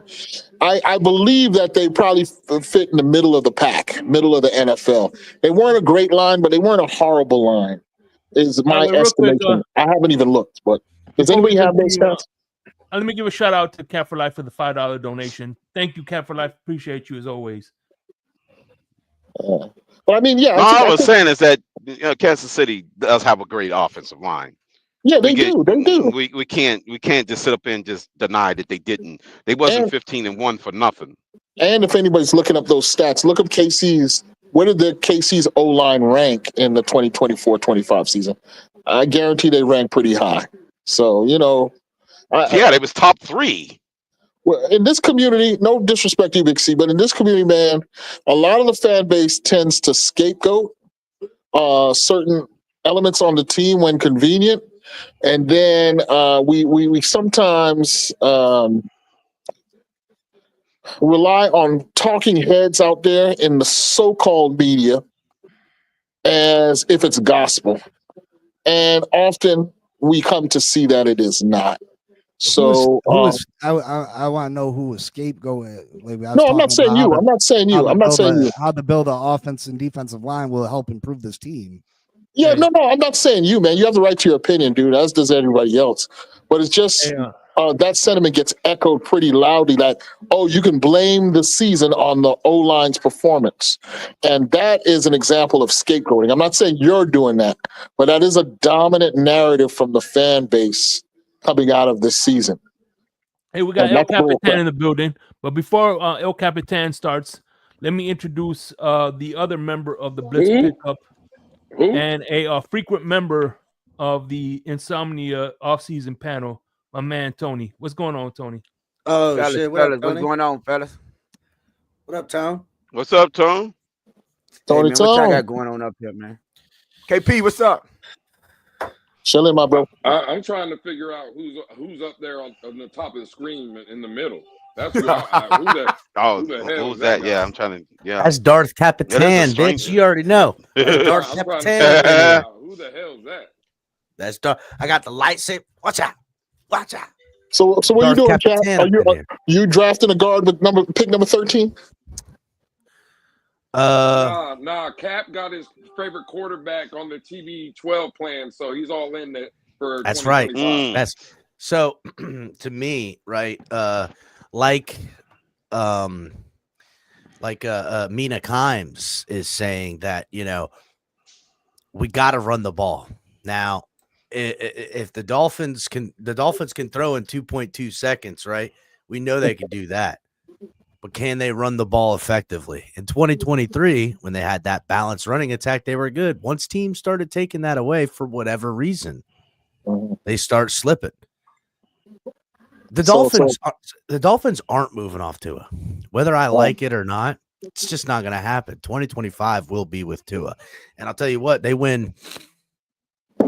I believe that they probably fit in the middle of the pack, middle of the NFL. They weren't a great line, but they weren't a horrible line, is my Real quick, estimation. I haven't even looked, but does before we anybody have those continue, stats? let me give a shout out to Cat for Life for the $5 donation. Thank you, Cat for Life. Appreciate you as always. But I mean, yeah. All I was saying is that Kansas City does have a great offensive line. Yeah, they do. They do. We can't just sit up and just deny that they didn't. They wasn't 15-1 for nothing. And if anybody's looking up those stats, look up KC's. Where did the KC's O-line rank in the 2024-25 season? I guarantee they rank pretty high. So, you know. They was top 3. Well, in this community, no disrespect to you, Big C, but in this community, man, a lot of the fan base tends to scapegoat certain elements on the team when convenient. And then we sometimes rely on talking heads out there in the so-called media as if it's gospel. And often we come to see that it is not. So I want to know who was scapegoating. No, I'm not saying you. I'm not saying you. I'm not saying you. How to build an offense and defensive line will help improve this team. Yeah, no, I'm not saying you, man. You have the right to your opinion, dude, as does everybody else. But it's just that sentiment gets echoed pretty loudly that, oh, you can blame the season on the O-line's performance. And that is an example of scapegoating. I'm not saying you're doing that, but that is a dominant narrative from the fan base coming out of this season. Hey, we got El Capitan in the building. But before El Capitan starts, let me introduce the other member of the Blitz Pickup and a frequent member of the Insomnia off-season panel, my man Tony. What's going on, Tony? Oh, fellas, shit. what's going on, fellas? What up, Tom? What's up, Tom? Tony, hey, man, what y'all got going on up here, man? KP, what's up? Chilling, my bro. I'm trying to figure out who's up there on the top of the screen in the middle. That's who the hell who's that? Yeah, I'm trying to. Yeah, that's Darth Capitan, bitch. You already know. Darth Capitan. Who the hell is that? That's Darth. I got the lightsaber. Watch out! Watch out! So what are you doing, Cap? Are you drafting a guard with pick number 13? Nah. Cap got his favorite quarterback on the TB12 plan, so he's all in it for. That's right. That's so to me, right? Like Mina Kimes is saying that, you know, we got to run the ball. Now, if the Dolphins can throw in 2.2 seconds, right? We know they can do that. But can they run the ball effectively? In 2023, when they had that balanced running attack, they were good. Once teams started taking that away for whatever reason, they start slipping. The Dolphins aren't moving off Tua. Whether I like it or not, it's just not going to happen. 2025 will be with Tua. And I'll tell you what, they win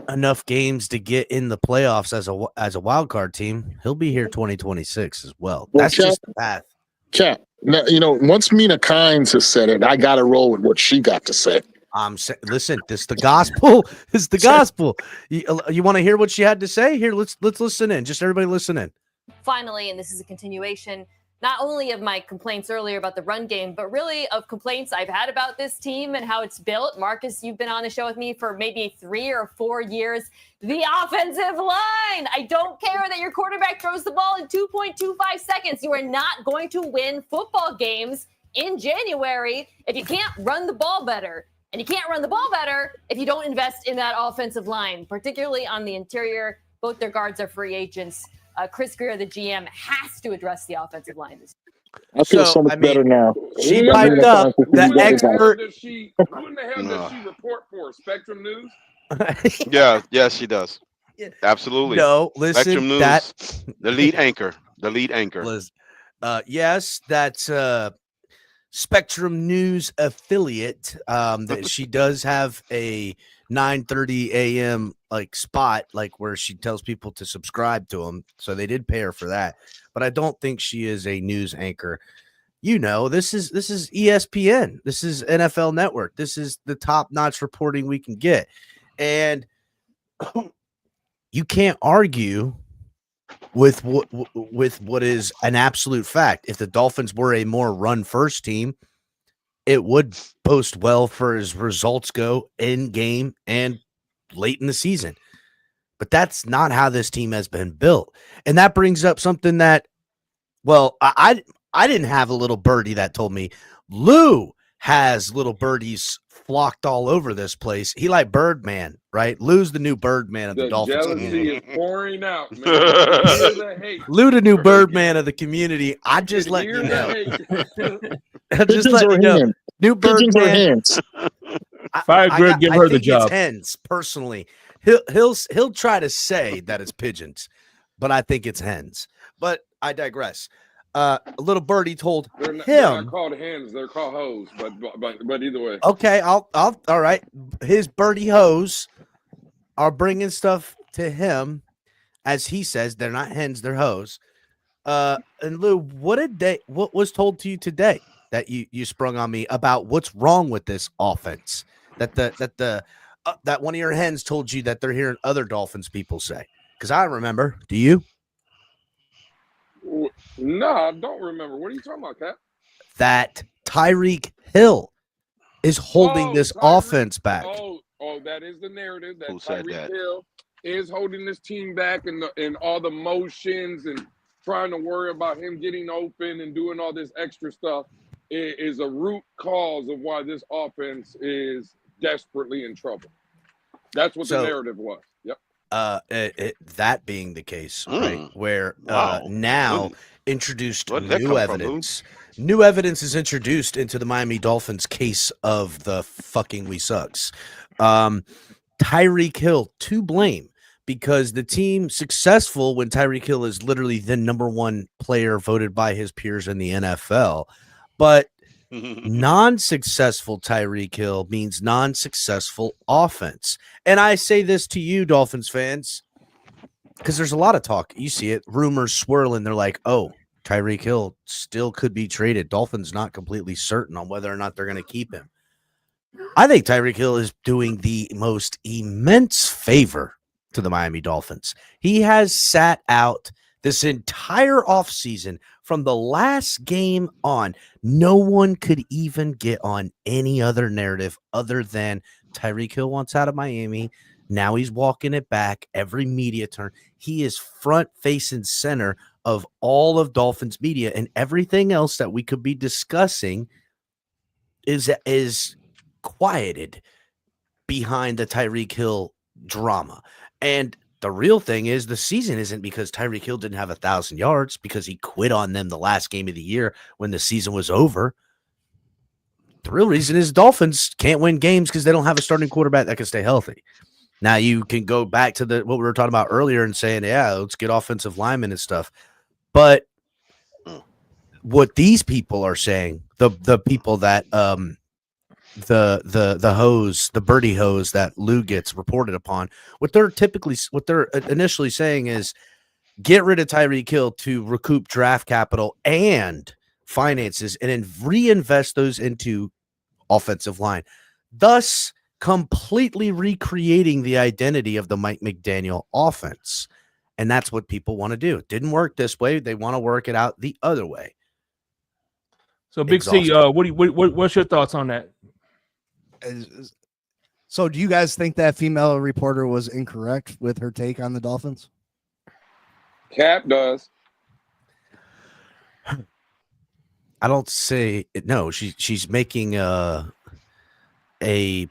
enough games to get in the playoffs as a wild card team. He'll be here 2026 as well. That's just the path. Cap, now, you know, once Mina Kimes has said it, I got to roll with what she got to say. Listen, this is the gospel. This is the gospel. You want to hear what she had to say? Here, let's listen in. Just everybody listen in. Finally, and this is a continuation not only of my complaints earlier about the run game, but really of complaints I've had about this team and how it's built. Marcus, you've been on the show with me for maybe 3 or 4 years. The offensive line. I don't care that your quarterback throws the ball in 2.25 seconds. You are not going to win football games in January if you can't run the ball better. And you can't run the ball better if you don't invest in that offensive line, particularly on the interior. Both their guards are free agents. Chris Grier, the GM, has to address the offensive line. I feel so much better now. She piped up the expert. Who in the hell does she report for? Spectrum News? Yeah, she does. Absolutely. No, listen, Spectrum News, the lead anchor. Yes, that's Spectrum News affiliate. That she does have a 9:30 a.m. like spot, like where she tells people to subscribe to them. So they did pay her for that. But I don't think she is a news anchor. You know, this is ESPN. This is NFL Network. This is the top-notch reporting we can get. And you can't argue with what is an absolute fact. If the Dolphins were a more run-first team, it would post well for as results go in game and late in the season. But that's not how this team has been built. And that brings up something that, well, I didn't have a little birdie that told me Lou has little birdies flocked all over this place. He like Birdman, right? Lou's the new Birdman of the Dolphins jealousy community. is pouring out, man. Hear the hate. Lou, the new Birdman of the community. I just let Hear you know. the Just Pigeons let or you know. hens? New Pigeons or Birdman. hens? Fire Greg, give her the think job. It's hens, personally. He'll try to say that it's pigeons, but I think it's hens. But I digress. A little birdie told they're not him. called hens, they're called hoes. But either way. Okay, I'll all right. His birdie hoes are bringing stuff to him, as he says. They're not hens, they're hoes. And Lou, what was told to you today that you sprung on me about what's wrong with this offense? That one of your hens told you that they're hearing other Dolphins people say. Because I remember. Do you? No, I don't remember. What are you talking about, Cap? That Tyreek Hill is holding this offense back. Oh, that is the narrative. That Who said Tyreek that? Hill is holding this team back and all the motions and trying to worry about him getting open and doing all this extra stuff is a root cause of why this offense is desperately in trouble. That's what the narrative was. Yep. That being the case, right? Where Wow. now introduced Where did that new come from, evidence. New evidence is introduced into the Miami Dolphins case of the fucking we sucks. Tyreek Hill to blame because the team successful when Tyreek Hill is literally the number one player voted by his peers in the NFL. But non-successful Tyreek Hill means non-successful offense. And I say this to you, Dolphins fans, because there's a lot of talk. You see it, rumors swirling. They're like, oh, Tyreek Hill still could be traded. Dolphins not completely certain on whether or not they're going to keep him. I think Tyreek Hill is doing the most immense favor to the Miami Dolphins. He has sat out this entire offseason from the last game on. No one could even get on any other narrative other than Tyreek Hill wants out of Miami. Now he's walking it back every media turn. He is front facing center of all of Dolphins media, and everything else that we could be discussing is quieted behind the Tyreek Hill drama. And the real thing is the season isn't because Tyreek Hill didn't have 1,000 yards because he quit on them the last game of the year when the season was over. The real reason is Dolphins can't win games because they don't have a starting quarterback that can stay healthy. Now you can go back to what we were talking about earlier and saying, yeah, let's get offensive linemen and stuff. But what these people are saying, the people that the hose, the birdie hose that Lou gets reported upon, what they're initially saying is get rid of Tyreek Hill to recoup draft capital and finances and then reinvest those into offensive line, thus completely recreating the identity of the Mike McDaniel offense. And that's what people want to do. It didn't work this way. They want to work it out the other way. So Big C, what's your thoughts on that? So do you guys think that female reporter was incorrect with her take on the Dolphins? Cap does. I don't say it. No, she's making a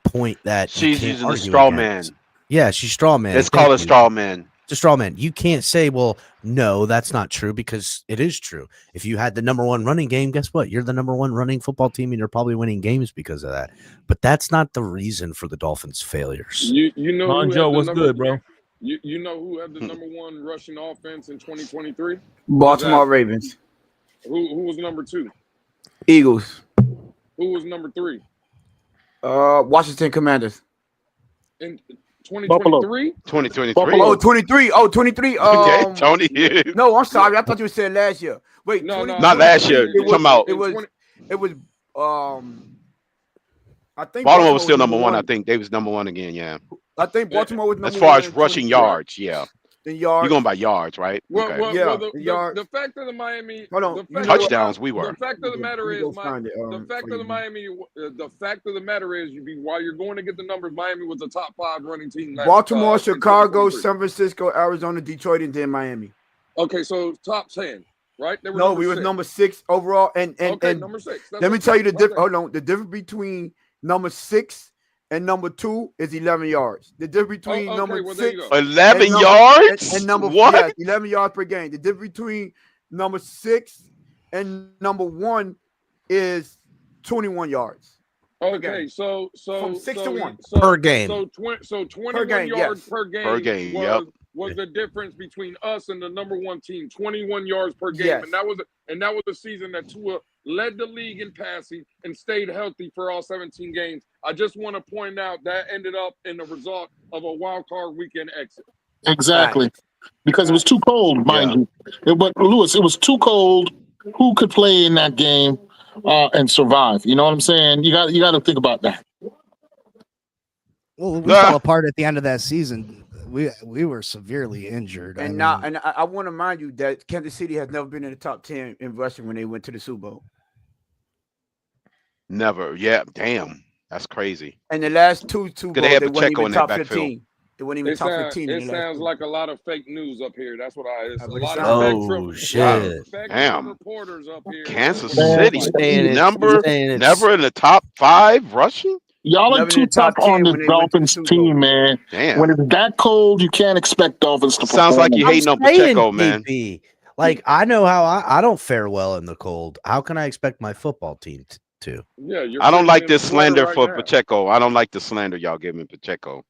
point that she's using a straw man. Yeah, she's straw man. It's called a straw man. It's a straw man. You can't say, well, no, that's not true, because it is true. If you had the number one running game, guess what? You're the number one running football team, and you're probably winning games because of that. But that's not the reason for the Dolphins' failures. You know, Monjo, what's good, bro? You know who had the number one rushing offense in 2023? Baltimore Ravens. Who was number two? Eagles. Who was number three? Washington Commanders. And Buffalo. 2023? 2023. Buffalo. Oh, 23. Oh, 23. Yeah, Tony. No, I'm sorry. I thought you said last year. Wait, No, 20, no, Not last year. It You're was, talking about it was, 20 it was, I think Baltimore was still number number one. I think they was number one again. Yeah. I think Baltimore was number As far one as in rushing 23. yards, yeah. The You're yards. going by yards, right? Well, Okay. well, Yeah, well, the yards. the fact of the Miami, Hold on, the you fact know of the Touchdowns, ma- we were. The fact of the matter We is, go find it, the fact for of the you. Miami, the fact of the matter is, while you're going to get the numbers, Miami was a top 5 running team. Baltimore, in Chicago, 2023. San Francisco, Arizona, Detroit, and then Miami. Okay, so top 10, right? They were No, number we was 6. number 6 overall. And Okay, and number 6. That's let me okay. tell you the difference. Okay. Hold on, the difference between number 6 and number 2 is 11 yards. The difference between okay, number well, there you 6 go. 11 and number- yards? and number What? yeah, 11 yards per game. The difference between number 6 and number 1 is 21 yards. Okay, so From 6 to 1 per game. So 21 game, yards yes. per game. Per game, was, yep. was the difference between us and the number 1 team. 21 yards per game, Yes. and that was a season that Tua led the league in passing and stayed healthy for all 17 games. I just want to point out that ended up in the result of a wild card weekend exit. Exactly. Because it was too cold, mind you. But Lewis, it was too cold. Who could play in that game and survive? You know what I'm saying? You got to think about that. Well, we fell apart at the end of that season. We were severely injured. And now, and I want to remind you that Kansas City has never been in the top 10 in rushing when they went to the Super Bowl. Never. Yeah. Damn. That's crazy. And the last two They Bowls, had they weren't Pacheco even in that top backfield. 15. They weren't even top 15. It in the last sounds two. like a lot of fake news up here. That's what I. It's a But it lot sounds- of Oh, shit. Damn. reporters up here. Kansas Man, City. saying it's- Number saying it's- never in the top 5 rushing? Y'all Never are in too the top tough 10 on when this they went to the Dolphins Super Bowl. team, man. Damn. When it's that cold, you can't expect Dolphins to Sounds like perform. you I'm hating on saying, Pacheco, man. KP, like I know how I don't fare well in the cold. How can I expect my football team to? Yeah, you're I don't sitting like in this the sweater slander right for now. Pacheco. I don't like the slander y'all giving Pacheco.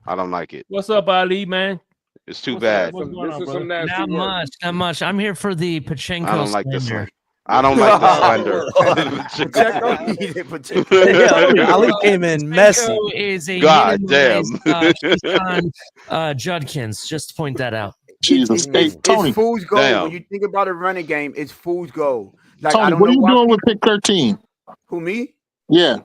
I don't like it. What's up, Ali, man? It's too What's bad. up? What's going This on, is brother? some nasty Not work. much, not much. I'm here for the Pachenko I don't like this slander. slander. I don't like the slander. Pacheco? He did Pacheco. Yeah, Ali came in messy. Pachenko is a God minimized, damn. Keyshawn, Judkins. Just to point that out. Jesus. Hey, Tony, It's fool's gold. Damn. When you think about a running game, it's fool's gold. Like I Tony, don't what are know you why doing with people- pick 13? who me? Yeah.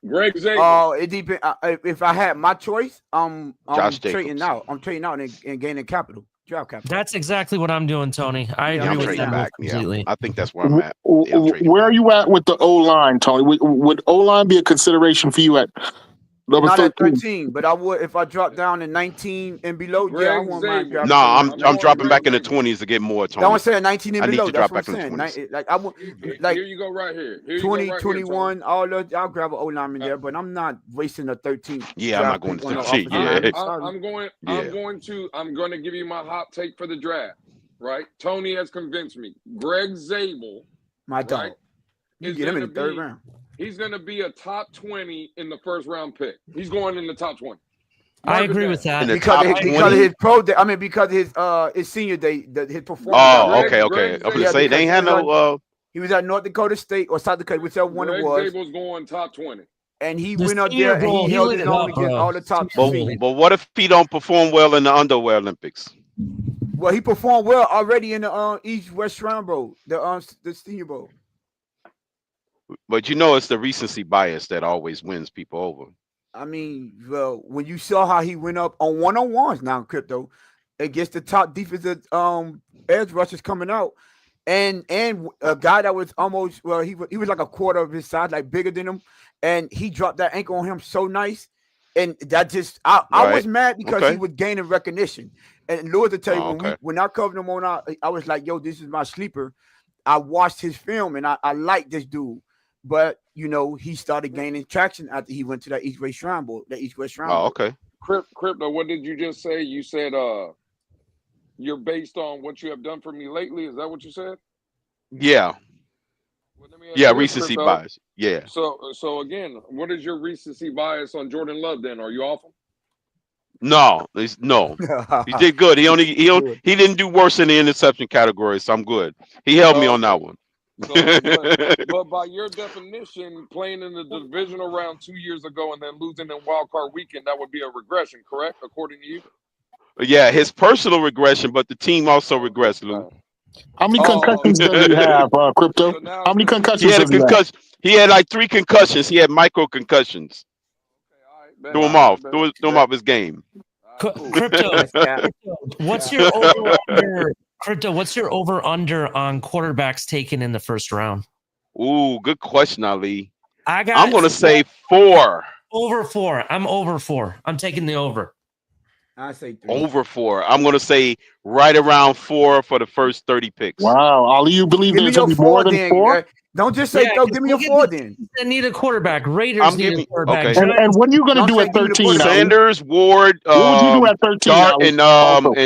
Greg Zabel. Oh, it depends. If I had my choice, I'm Josh trading Jacobs. out. I'm trading out and gaining capital, draft capital. That's exactly what I'm doing, Tony. I Yeah, agree I'm with trading that back. Yeah, completely. I think that's where I'm at. Yeah, I'm trading Where back. are you at with the O line, Tony? Would O line be a consideration for you at number Not at 13? 13, but I would if I drop down to 19 and below. Yeah, I Greg wouldn't mind Zabel. drafting. No, I'm going dropping back in the Greg Zabel. 20s to get more, That's what I'm Tony. saying 19 and I need below. to That's drop what I'm back in the saying. 20s. Like I would like Here you go right here. Here you 20, go right here, Tony. 21, all those. I'll grab an O lineman there, but I'm not wasting a 13. Yeah, I'm not going to 13. Yeah. I'm going to give you my hot take for the draft. Right, Tony has convinced me. Greg Zabel, My dog. right, You is get him in gonna the third be- round. He's going to be a top 20 in the first round pick. He's going in the top 20. I Mark it agree down. with that. In the Because top of, because 20? of his pro day. I mean, because of his senior day, his performance. Oh, Greg- okay. Greg I'm Zabel. gonna say they ain't had no. He was at North Dakota State or South Dakota, whichever one Greg it was, Zabel's going top 20. and he The went up Senior there and Bowl, he he held lit his it own up, against bro. all the top But, seeds. but what if he don't perform well in the underwear Olympics? Well, he performed well already in the East West Round Bowl, the Senior Bowl. But you know, it's the recency bias that always wins people over. I mean, well, when you saw how he went up on one-on-ones now, Crypto, against the top defensive edge rushers coming out, and a guy that was almost he was like a quarter of his size, like bigger than him, and he dropped that ankle on him so nice, and that just I was Right. mad because Okay. he was gaining recognition. And Lord, to tell you, Oh, okay. when I covered him on I was like, yo, this is my sleeper. I watched his film and I like this dude. But you know, he started gaining traction after he went to that East West Shrine Bowl. Oh, okay. Crypto, what did you just say? You said you're based on what you have done for me lately. Is that what you said? Yeah. Well, let me ask Yeah. you this, Recency Crypto. bias. Yeah. So again, what is your recency bias on Jordan Love? Then are you off him? No. No. He did good. He didn't do worse in the interception category, so I'm good. He held me on that one. So, but by your definition, playing in the divisional round 2 years ago and then losing in wild card weekend, that would be a regression, correct? According to you? Yeah, his personal regression, but the team also regressed, Lou. How many concussions does he have, Crypto? So now How many He concussions had a does he have? concussion. He had like 3 concussions. He had micro concussions. all right, bet, Threw him all off. right, Threw bet, him off his game. bet. Cool. Crypto, Yeah. what's your over under? Crypto, what's your over under on quarterbacks taken in the first round? Ooh, good question, Ali. I got. I'm gonna say 4. over 4. I'm over 4. I'm taking the over. I say 3. Over 4. I'm gonna say right around 4 for the first 30 picks. Wow, Ali, you believe Give me there's your gonna be more 4 than then. 4? Don't just say go. Give me your look at 4 the then. teams that need a quarterback. Raiders I'm need a giving- quarterback. okay. And Giants- what are you gonna Don't do say at give me the 13? Ali? Sanders, Ward, What would you do at 13? Dart, Ali? and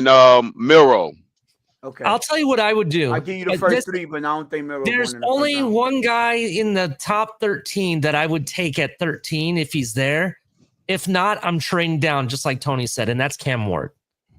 Also. Miro. Okay. I'll tell you what I would do. I'll give you the At first this- 3, but I don't think Miller There's going in the first only round. one guy in the top 13 that I would take at 13 if he's there. If not, I'm trading down, just like Tony said, and that's Cam Ward.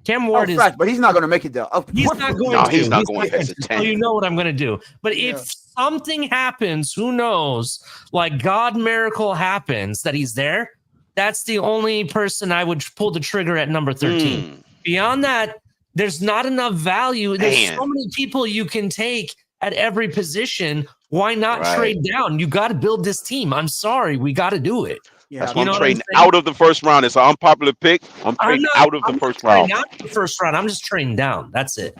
Cam Ward is fact, but he's not going to make it there. he's not going No, to. he's not going past the So 10. you know what I'm going to do. But Yeah. if something happens, who knows? Like God miracle happens that he's there. That's the only person I would pull the trigger at number 13. Beyond that, there's not enough value. There's Man. so many people you can take at every position. Why not Right. trade down? You got to build this team. I'm sorry, we got to do it. Yeah, That's You why know I'm what I'm trading saying? out of the first round. It's an unpopular pick. I'm I'm trading not- out of the I'm first trading round. out the first round. I'm just trading down. That's it.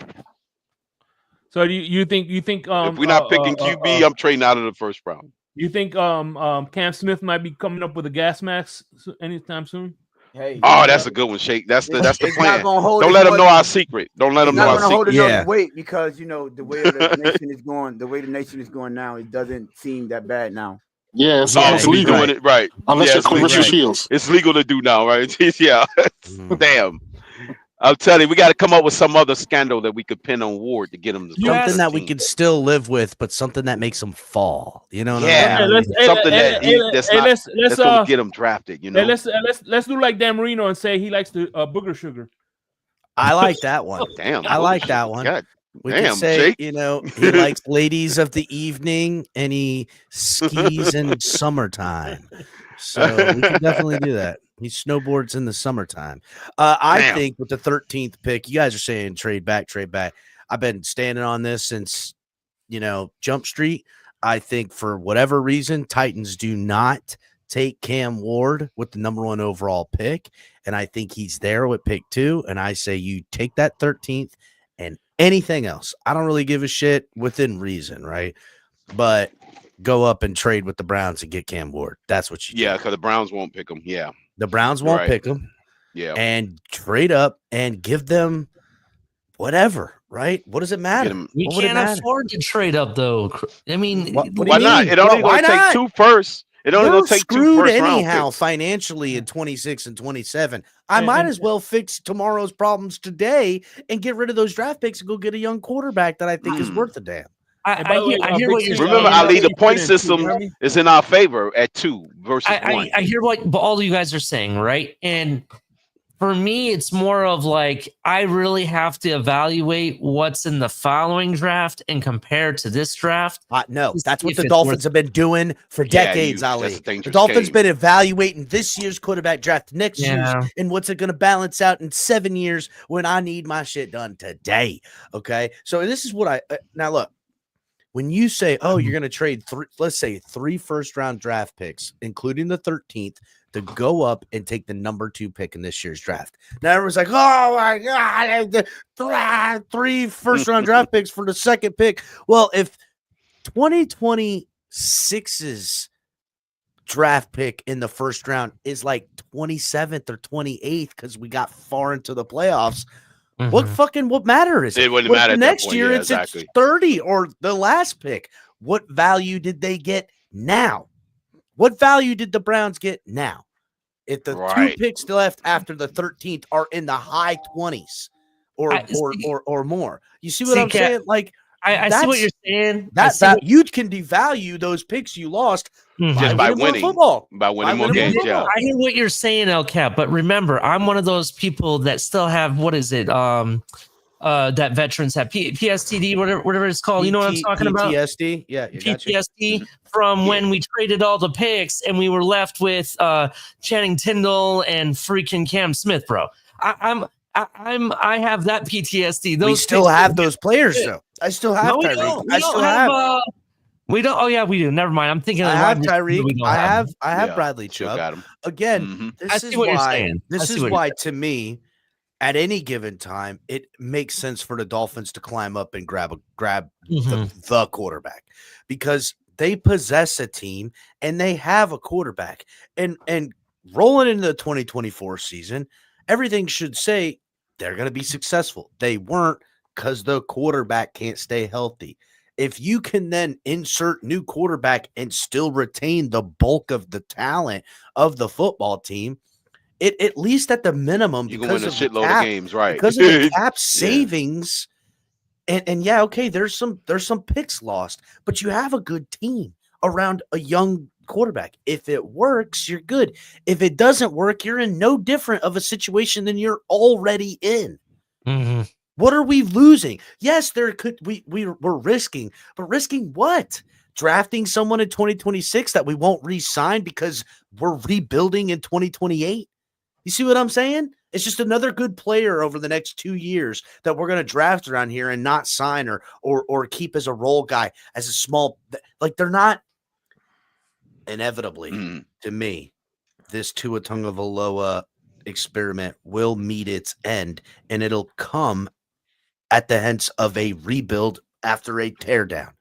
So do you think If we're not picking QB, I'm trading out of the first round. you think Cam Smith might be coming up with a gas mask anytime soon? Hey, Oh, that's a good one, Shake. That's the it's plan. not going to hold. Don't as let him much- know our secret. Don't let It's him know not our going to hold secret. enough Yeah. weight because the way the nation is going, the way the nation is going now, it doesn't seem that bad now. Yeah, it's, Oh, it's we legal. doing it right. Unless Yeah, you're it's Clarissa legal. Shields. It's legal to do now, right? Yeah. Mm. Damn. I'll tell you, we got to come up with some other scandal that we could pin on Ward to get him to Yes. Something that we 13. can still live with, but something that makes him fall. You know what Yeah. I mean? Something that's not- let's That's gonna get him drafted. You know. let's do like Dan Marino and say he likes the booger sugar. I like that one. Damn. I like that one. God. We Damn, can say, Jake. he likes ladies of the evening and he skis in summertime. So we can definitely do that. He snowboards in the summertime. I Damn. think with the 13th pick, you guys are saying trade back. I've been standing on this since, Jump Street. I think for whatever reason, Titans do not take Cam Ward with the number 1 overall pick. And I think he's there with pick 2. And I say you take that 13th and anything else. I don't really give a shit within reason, right? But go up and trade with the Browns and get Cam Ward. That's what you do. Yeah, because the Browns won't pick him. Yeah. The Browns won't Right. pick him Yeah. and trade up and give them whatever, right? What does it matter? Get him. We What would it can't matter? afford to trade up, though. I mean, What do you Why not? mean? It only Why gonna take not? 2 first. It only We're gonna take 2 screwed first round anyhow picks. financially in 26 and 27. I And- might and- as well fix tomorrow's problems today and get rid of those draft picks and go get a young quarterback that I think is worth a damn. I And by the way, I hear Big what C, you're Remember, saying. Ali, the point Big C, system you hear me? is in our favor at 2 versus 1. I hear what all you guys are saying, right? And for me, it's more of like I really have to evaluate what's in the following draft and compare to this draft. No, To that's see what if the it's Dolphins worth- have been doing for Yeah, decades, that's Ali. a The dangerous Dolphins game. been evaluating this year's quarterback draft, next year's, Yeah. and what's it going to balance out in 7 years when I need my shit done today. Okay, so this is what I now look. When you say, "Oh, you're going to trade let's say 3 first-round draft picks, including the 13th, to go up and take the number 2 pick in this year's draft," now everyone's like, "Oh my god, 3 first-round draft picks for the second pick." Well, if 2026's draft pick in the first round is like 27th or 28th because we got far into the playoffs, what matter is It wouldn't What if matter the at that next point, year yeah, it's exactly. at 30 or the last pick? What value did they get now? What value did the Browns get now? If the 2 Right. picks left after the 13th are in the high 20s or more. You see what See, I'm Kat, saying? Like I see what you're saying. I see that what- you can devalue those picks you lost Just by winning more winning. football. By winning more winning more games, yeah. football. I hear what you're saying, El Cap, but remember, I'm one of those people that still have that veterans have PSTD, whatever it's called. You know what I'm talking about? PTSD. Yeah, you gotcha. PTSD from when we traded all the picks and we were left with Channing Tindall and freaking Cam Smith, bro. I have that PTSD. We still have those players though. I still have Tyreek. I still have. We don't. Oh yeah, we do. Never mind. I'm thinking. I have Tyreek. I have Bradley still Chubb. got him. Again, I see what you're saying. This is why, to me, at any given time, it makes sense for the Dolphins to climb up and grab the quarterback, because they possess a team and they have a quarterback. And rolling into the 2024 season, everything should say they're going to be successful. They weren't, because the quarterback can't stay healthy. If you can then insert new quarterback and still retain the bulk of the talent of the football team, it at least at the minimum, You can win a shitload of games, right? Because of the cap savings, and yeah, okay, there's some picks lost, but you have a good team around a young quarterback. If it works, you're good. If it doesn't work, you're in no different of a situation than you're already in. Mm-hmm. What are we losing? Yes, we're risking, but risking what? Drafting someone in 2026 that we won't re-sign because we're rebuilding in 2028. You see what I'm saying? It's just another good player over the next 2 years that we're going to draft around here and not sign or keep as a role guy, as a small, like they're not. Inevitably, to me, this Tua Tagovailoa experiment will meet its end, and it'll come at the hands of a rebuild after a teardown.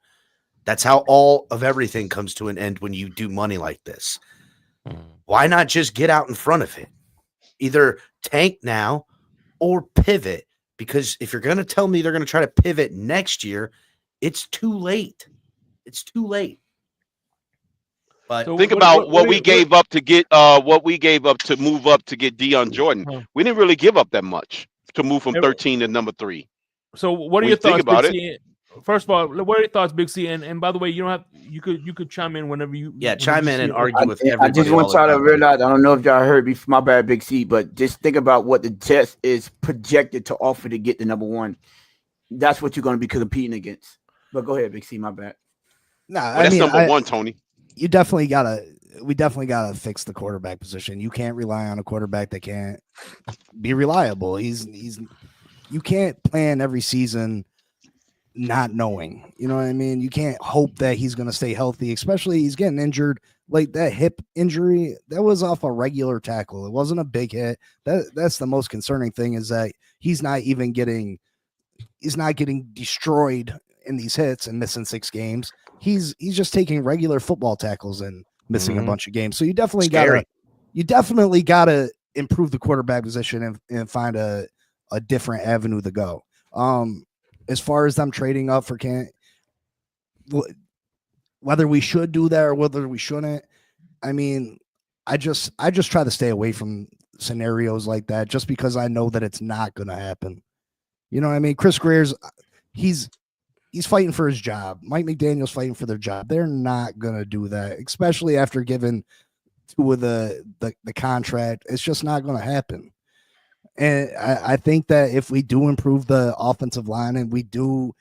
That's how all of everything comes to an end when you do money like this. Why not just get out in front of it? Either tank now or pivot, because if you're going to tell me they're going to try to pivot next year, it's too late. It's too late. But Think about what we gave up to get to move up to get Deion Jordan. We didn't really give up that much to move from 13 to number 3. So what are your thoughts about it? First of all, what are your thoughts, Big C? And by the way, you could chime in whenever you chime in and argue with everybody. I just want y'all to realize, I don't know if y'all heard me, my bad, Big C, but just think about what the Jets is projected to offer to get the number 1. That's what you're going to be competing against. But go ahead, Big C, my bad. Nah, that's number 1, Tony. We definitely gotta fix the quarterback position. You can't rely on a quarterback that can't be reliable. You can't plan every season not knowing. You know what I mean? You can't hope that he's going to stay healthy, especially he's getting injured. Like that hip injury, that was off a regular tackle. It wasn't a big hit. That's the most concerning thing, is that he's not getting destroyed in these hits and missing 6 games. He's just taking regular football tackles and missing a bunch of games. So you definitely gotta improve the quarterback position and find a different avenue to go. As far as them trading up for whether we should do that or whether we shouldn't, I mean, I just try to stay away from scenarios like that, just because I know that it's not going to happen. You know what I mean? Chris Greer's he's fighting for his job. Mike McDaniel's fighting for their job. They're not going to do that, especially after giving Tua of the contract. It's just not going to happen. And I think that if we do improve the offensive line and we do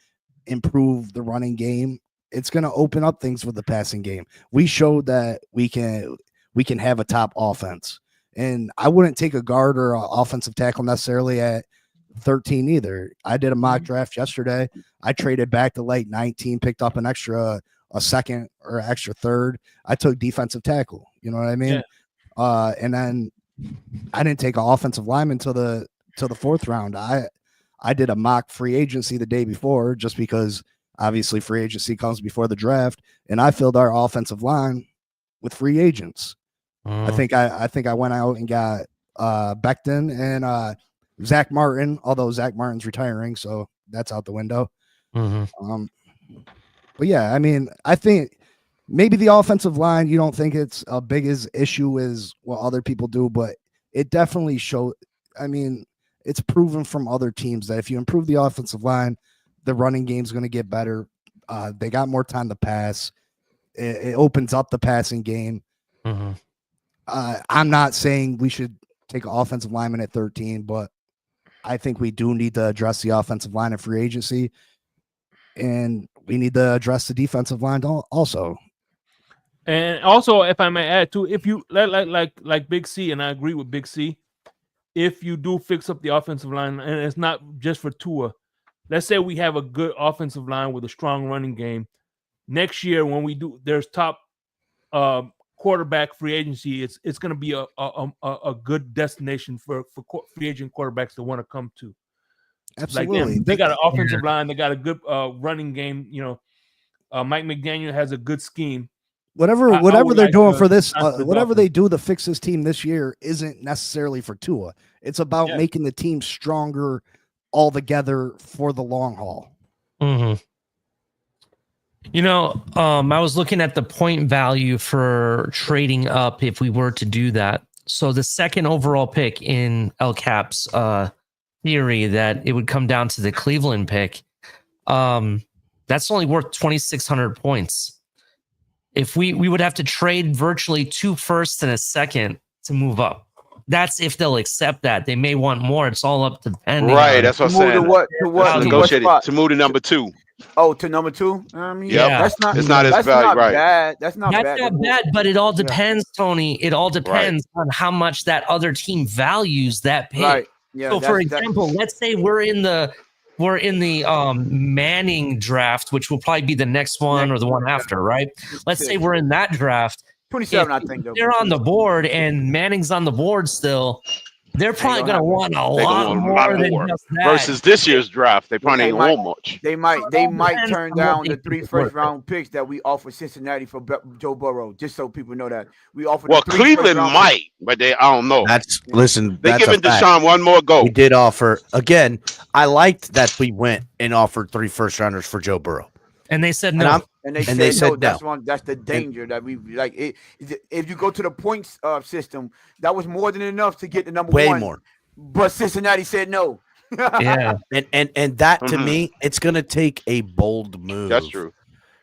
improve the running game, it's going to open up things with the passing game. We showed that we can have a top offense, and I wouldn't take a guard or an offensive tackle necessarily at 13 either. I did a mock draft yesterday. I traded back to late 19, picked up a second or extra third. I took defensive tackle. You know what I mean? Yeah. And then I didn't take an offensive lineman till the 4th round. I did a mock free agency the day before, just because obviously free agency comes before the draft, and I filled our offensive line with free agents. I think I went out and got Becton and Zach Martin, although Zach Martin's retiring, so that's out the window. But yeah, I mean, I think maybe the offensive line, you don't think it's a big as issue as what other people do, but it definitely I mean, it's proven from other teams that if you improve the offensive line, the running game's going to get better. They got more time to pass. It opens up the passing game. I'm not saying we should take an offensive lineman at 13, but I think we do need to address the offensive line of free agency, and we need to address the defensive line also. And also, if I may add too, if you like Big C, and I agree with Big C, if you do fix up the offensive line, and it's not just for Tua, let's say we have a good offensive line with a strong running game. Next year, when we do, there's top quarterback free agency. It's going to be a good destination for free agent quarterbacks to want to come to. Absolutely, they got an offensive line. They got a good running game. Mike McDaniel has a good scheme. Whatever they're doing for this, whatever Dolphins. they do to fix this team this year isn't necessarily for Tua. It's about making the team stronger all together for the long haul. Mm-hmm. I was looking at the point value for trading up if we were to do that. So the second overall pick in El Cap's theory that it would come down to the Cleveland pick, that's only worth 2,600 points. If we would have to trade virtually 2 firsts and a second to move up. That's if they'll accept that. They may want more. It's all up to depending. Right, on that's what I'm saying. To what Negotiated spot? to move to number 2. Oh, to number 2. I mean, Yep. that's not. It's not as that's value, not right? bad. That's not bad. That's not bad, but it all depends, Tony. It all depends on how much that other team values that pick. Right. Yeah. So, for example, let's say we're in the Manning draft, which will probably be the next one or the one after, right? Let's say we're in that draft. 27, I If think. Though. they're on the board and Manning's on the board still. They're probably going to want a lot more than just that. Versus this year's draft, they probably ain't want much. They might depends turn on down what the they 3 think first-round picks that we offered Cincinnati for Joe Burrow. Just so people know that we offered. Well, the 3 Cleveland first-round might, but I don't know. Listen. They that's giving a fact. Deshaun one more go. We did offer again. I liked that we went and offered 3 first-rounders for Joe Burrow, and they said no. And they said no. That's the danger that we like. If you go to the points system, that was more than enough to get the number way one. more. But Cincinnati said no. Yeah, and that to me, it's going to take a bold move. That's true.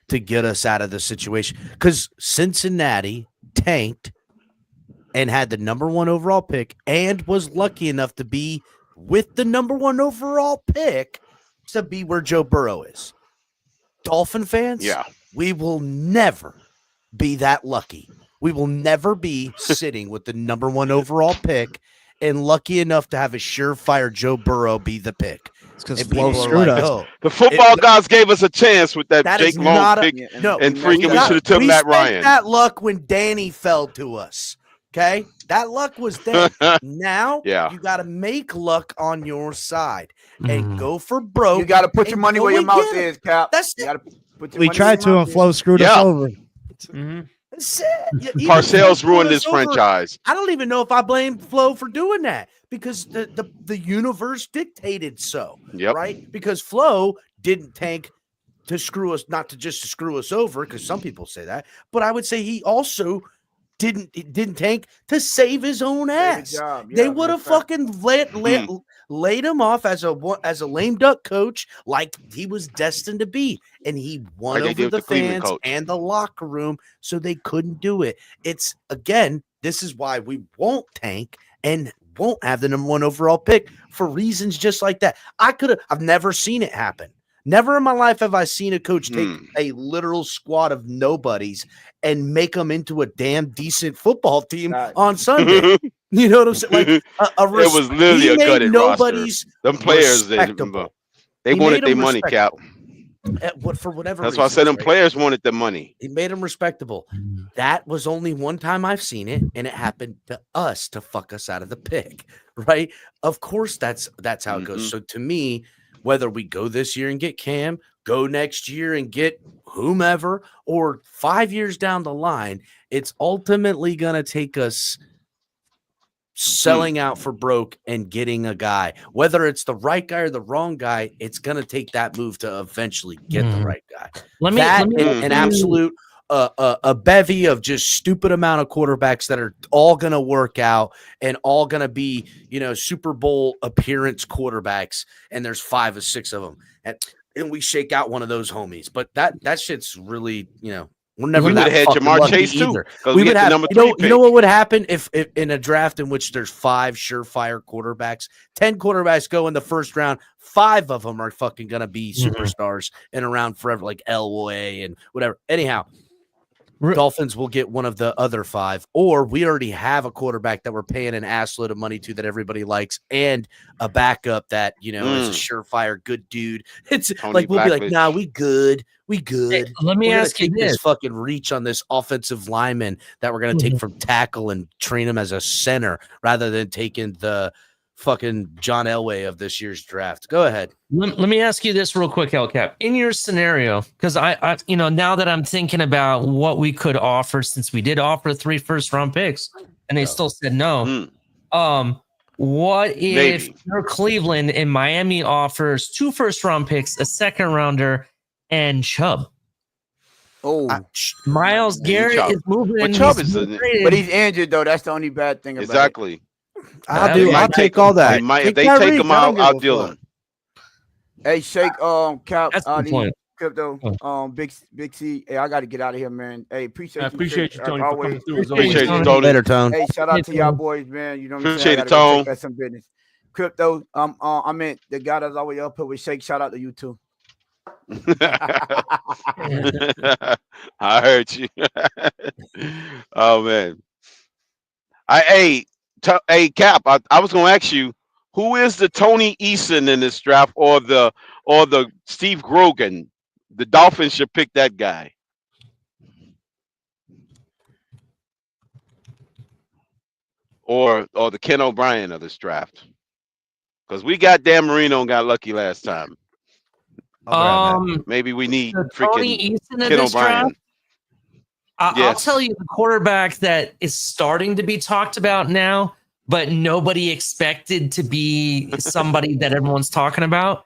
To get us out of the situation, because Cincinnati tanked and had the number 1 overall pick and was lucky enough to be with the number 1 overall pick to be where Joe Burrow is. Dolphin fans, we will never be that lucky. We will never be sitting with the number 1 overall pick and lucky enough to have a surefire Joe Burrow be the pick. It's because people Flo are screwed like, us. oh, The football guys gave us a chance with that that is Jake Long not a- pick, no, and freaking we should have took we Matt spent Ryan. that luck when Danny fell to us. Okay, that luck was there. Now, you got to make luck on your side and go for broke. You got to put your and money go where your and mouth get it. is, Cap. That's you got to put your We money tried where to, your and mouth Flo is. screwed us over. That's it. Even Parcells Flo ruined screwed this us over. franchise. I don't even know if I blame Flo for doing that because the universe dictated so. Yep. Right? Because Flo didn't tank to screw us, not to just to screw us over, because some people say that, but I would say he also didn't tank to save his own ass. They would have fucking laid him off as a lame duck coach like he was destined to be, and he won Like they over did the with the Cleveland fans coach. and the locker room, so they couldn't do it. It's again, this is why we won't tank and won't have the number 1 overall pick for reasons just like that. I've never seen it happen. Never in my life have I seen a coach take a literal squad of nobodies and make them into a damn decent football team on Sunday. You know what I'm saying? Like It was literally a gutted roster. Them players, they wanted their money, Cap. For whatever That's why I said them players wanted the money. He made them respectable. That was only one time I've seen it, and it happened to us to fuck us out of the pick, right? Of course, that's how it goes. So to me, whether we go this year and get Cam, go next year and get whomever, or 5 years down the line, it's ultimately going to take us selling out for broke and getting a guy. Whether it's the right guy or the wrong guy, it's going to take that move to eventually get the right guy. Let me an absolute a bevy of just stupid amount of quarterbacks that are all going to work out and all going to be, Super Bowl appearance quarterbacks. And there's 5 or 6 of them. And we shake out one of those homies. But that shit's really, We're never We that would've had fucking Jamar lucky Chase, too, either. 'cause We we would had the have, number you know, 3 you know pick. what would happen if in a draft in which there's 5 surefire quarterbacks, 10 quarterbacks go in the first round, 5 of them are fucking gonna be superstars and around forever, like Elway and whatever. Anyhow, Dolphins will get one of the other 5, or we already have a quarterback that we're paying an assload of money to that everybody likes, and a backup that, you know, is a surefire good dude. It's Tony like we'll be like, Blackledge. nah, we good. Hey, let me We're gonna ask you take this this. fucking reach on this offensive lineman that we're gonna take from tackle and train him as a center rather than taking the fucking John Elway of this year's draft. Go ahead. Let me ask you this real quick, LCap. In your scenario, because I, you know, now that I'm thinking about what we could offer, since we did offer 3 first-round picks and they still said no. What if you're Cleveland and Miami offers 2 first-round picks, a second-rounder, and Chubb? Oh, Miles Garrett Chubb. is moving. But Chubb he's is traded. but he's injured though. That's the only bad thing about Exactly. I'll take all that. If they take him out, I'll deal him. it. Hey, Shake, Cap, That's the Ali, point. Crypto, Big C. Hey, I got to get out of here, man. Hey, appreciate I you. appreciate Shake, you, Tony, as for coming always. through. As Appreciate always. you, Tony. Later, Tone. Hey, shout out Hey, to y'all Tone. boys, man. You know what I'm Appreciate saying? it, I gotta go Tone. take some business. Crypto, I meant the guy that's always up here with Shake. Shout out to you too. I heard you. Oh man. Hey, Cap. I was gonna ask you, who is the Tony Eason in this draft, or the Steve Grogan? The Dolphins should pick that guy. Or the Ken O'Brien of this draft. Because we got Dan Marino and got lucky last time. Maybe we need Tony freaking Eason in Ken this O'Brien. draft. I'll Yes. tell you the quarterback that is starting to be talked about now, but nobody expected to be somebody that everyone's talking about,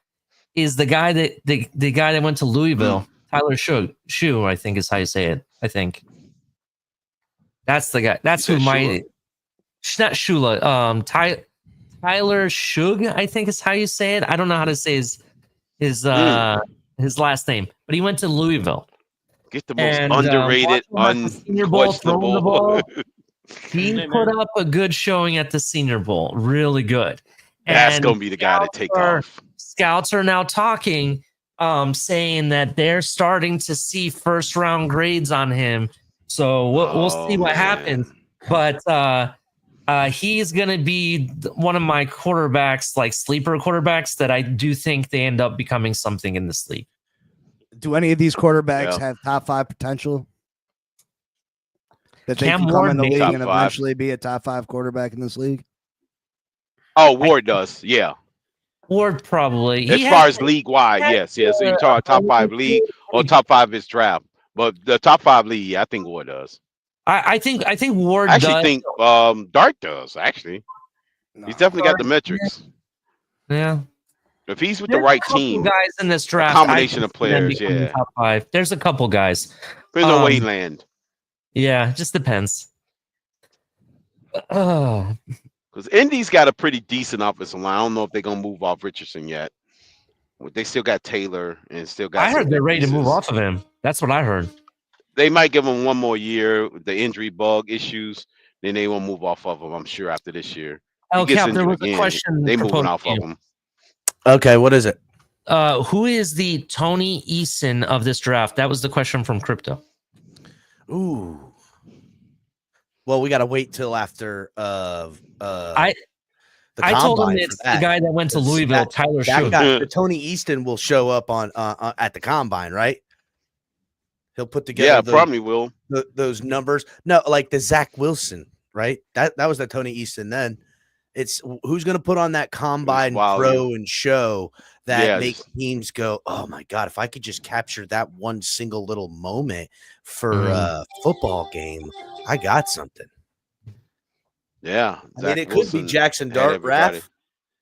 is the guy that the guy that went to Louisville, Tyler Shue, I think is how you say it. I think that's the guy. That's who my not Shula. Tyler Shug, I think is how you say it. I don't know how to say his last name, but he went to Louisville. Get the most underrated, unquestionable. He Hey, put man. up a good showing at the Senior Bowl, really good. That's And gonna be the guy to take off. Scouts are now talking, saying that they're starting to see first round grades on him. So we'll see what happens. But he's going to be one of my quarterbacks, like sleeper quarterbacks, that I do think they end up becoming something in this league. Do any of these quarterbacks have top 5 potential? That they Cam can come Ward in the may- league Top and 5. eventually be a top 5 quarterback in this league? Oh, Ward does, yeah. Ward probably. As far as league wide, yes. So you talk top 5 league or top 5 is draft, but the top 5 league, yeah, I think Ward does. I think Ward I actually does. think Dart does. Actually, he's definitely got the metrics. Yeah. If he's with There's the right a couple team, guys in this draft, combination I of can see them players, becoming yeah. top 5. There's a couple guys. Depends on where he land. Yeah, just depends. Because Indy's got a pretty decent offensive line. I don't know if they're gonna move off Richardson yet. They still got Taylor and still got. I heard some they're ready to move pieces. off of him. That's what I heard. They might give him one more year with the injury bug issues. Then they won't move off of him. I'm sure after this year. He El gets Cap, there injured was a question They moving proposed off to of you. him. Okay, what is it? Who is the Tony Eason of this draft? That was the question from Crypto. Ooh. Well, we got to wait till after I the told him combine it's for the that. guy that went to 'Cause Louisville, Tyler that Shug. guy, the Tony Easton will show up on at the combine, right? He'll put together Yeah, those, probably will. those numbers. No, like the Zach Wilson, right? That was the Tony Easton. Then it's who's going to put on that combine Wow, throw and show that Yeah, make just- teams go, oh my god! If I could just capture that one single little moment for a football game, I got something. Yeah, I Zach mean, it Wilson could be Jackson had Dart, everybody. Raph.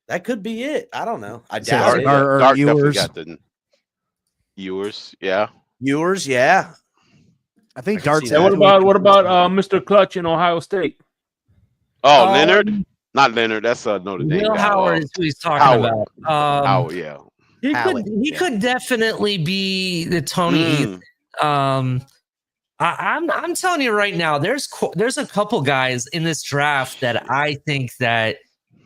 That could be it. I don't know. I So doubt it. Dart- Dart definitely Ewers. got the Ewers. Yeah. Viewers, yeah. I think I can Dart's. see And that. what about Mr. Clutch in Ohio State? Oh, Leonard? Not Leonard. That's Notre Dame. Will guy. Howard is who he's talking Howard. about. Howard, yeah. He Howard, could definitely be the Tony Mm. Eason. I'm telling you right now, there's a couple guys in this draft that I think that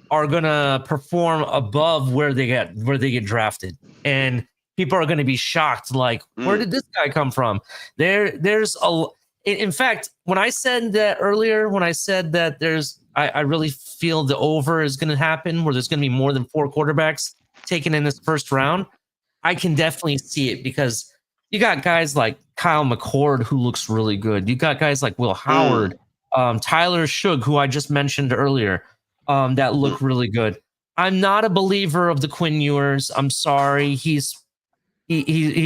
are gonna perform above where they get drafted, and people are gonna be shocked. Like, where did this guy come from? In fact, when I said that earlier, when I said that I really feel the over is gonna happen, where there's gonna be more than 4 quarterbacks taken in this first round, I can definitely see it because you got guys like Kyle McCord, who looks really good. You got guys like Will Howard, Tyler Shug, who I just mentioned earlier, that look really good. I'm not a believer of the Quinn Ewers. I'm sorry. He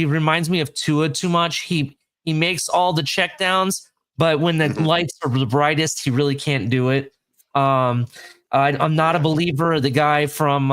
reminds me of Tua too much. He makes all the checkdowns, but when the lights are the brightest, he really can't do it. I'm not a believer of the guy from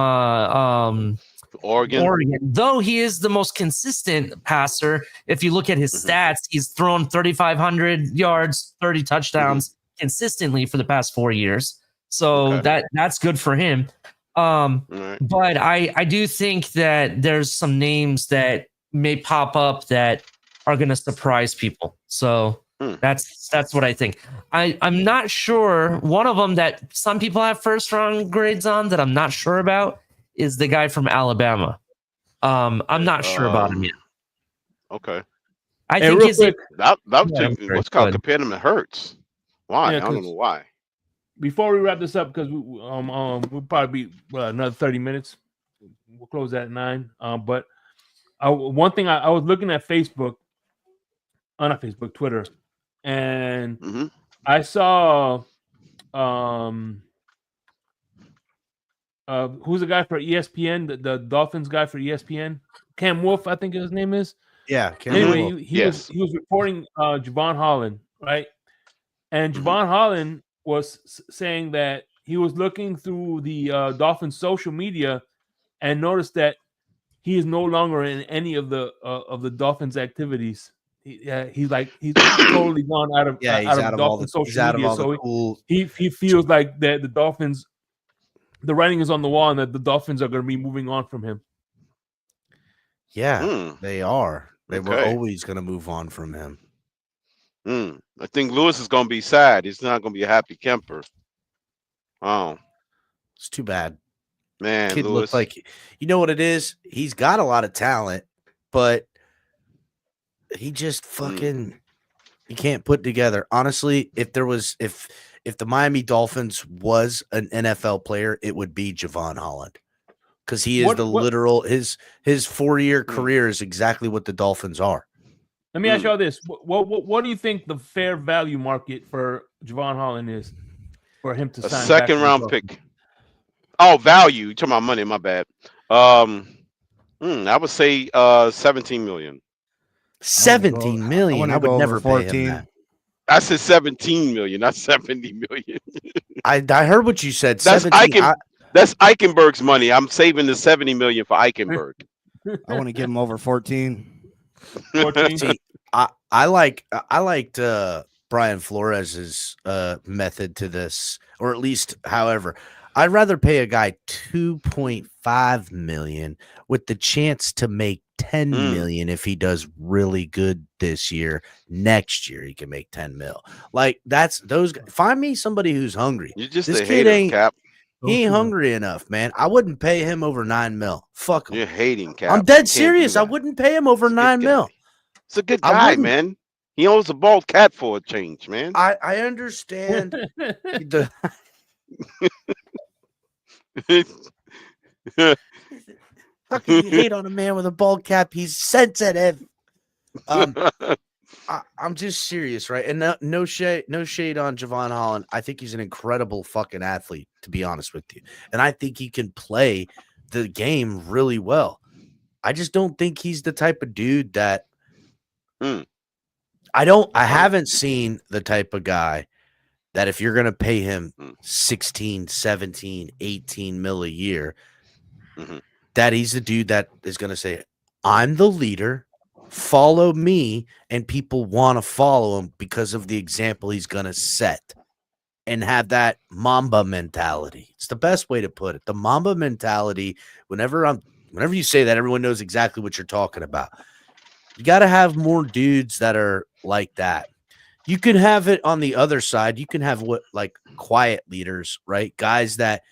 Oregon, though he is the most consistent passer. If you look at his stats, he's thrown 3,500 yards, 30 touchdowns consistently for the past 4 years. So that's good for him. But I do think that there's some names that may pop up that are going to surprise people. So that's what I think. I'm not sure. One of them that some people have first round grades on that I'm not sure about is the guy from Alabama. I'm not sure about him yet. Okay. I think what's called comparing him to Hurts. Why? I don't know why. Before we wrap this up, because we'll probably be another 30 minutes. We'll close at 9. But one thing I was looking at Facebook, not Facebook, Twitter, and I saw who's the guy for ESPN, the Dolphins guy for ESPN, Cam Wolf, I think his name is. Yeah. Cam anyway, Wolf. he was reporting Javon Holland, right? And Javon Holland was saying that he was looking through the Dolphins' social media and noticed that he is no longer in any of the Dolphins' activities. He's totally gone out of Dolphins' social media. So he feels like that the Dolphins, the writing is on the wall, and that the Dolphins are going to be moving on from him. Yeah, they are. They were always going to move on from him. I think Lewis is going to be sad. He's not going to be a happy camper. Oh, it's too bad. Man, kid Lewis. looked like, you know what it is? He's got a lot of talent, but he just fucking he can't put together. Honestly, if the Miami Dolphins was an NFL player, it would be Javon Holland. Because he is literal his 4-year career is exactly what the Dolphins are. Let me ask you all this: what do you think the fair value market for Javon Holland is for him to sign? A second round pick. Oh, value. You're talking about money. My bad. I would say 17 million. 17 million. I would never pay him that. I said 17 million, not 70 million. I heard what you said. That's that's Eichenberg's money. I'm saving the 70 million for Eichenberg. I want to give him over 14. 14. See, I liked Brian Flores's method to this, or at least, however, I'd rather pay a guy 2.5 million with the chance to make 10 million if he does really good this year. Next year he can make 10 mil. Like that's those. Find me somebody who's hungry. You're just this a kid hater, Cap. He ain't hungry enough, man. I wouldn't pay him over 9 mil. Fuck him. You're hating, Cap. I'm dead serious. I wouldn't pay him over 9 mil. It's a good guy, man. He owns a bald cat for a change, man. I understand. How can you hate on a man with a bald cap? He's sensitive. I'm just serious, right? And no shade on Javon Holland. I think he's an incredible fucking athlete, to be honest with you. And I think he can play the game really well. I just don't think he's the type of dude that I haven't seen the type of guy that if you're going to pay him 16, 17, 18 mil a year, that he's the dude that is going to say, I'm the leader, follow me, and people want to follow him because of the example he's going to set and have that Mamba mentality. It's the best way to put it. The Mamba mentality, whenever you say that, everyone knows exactly what you're talking about. You got to have more dudes that are like that. You can have it on the other side. You can have what like quiet leaders, right? Guys that,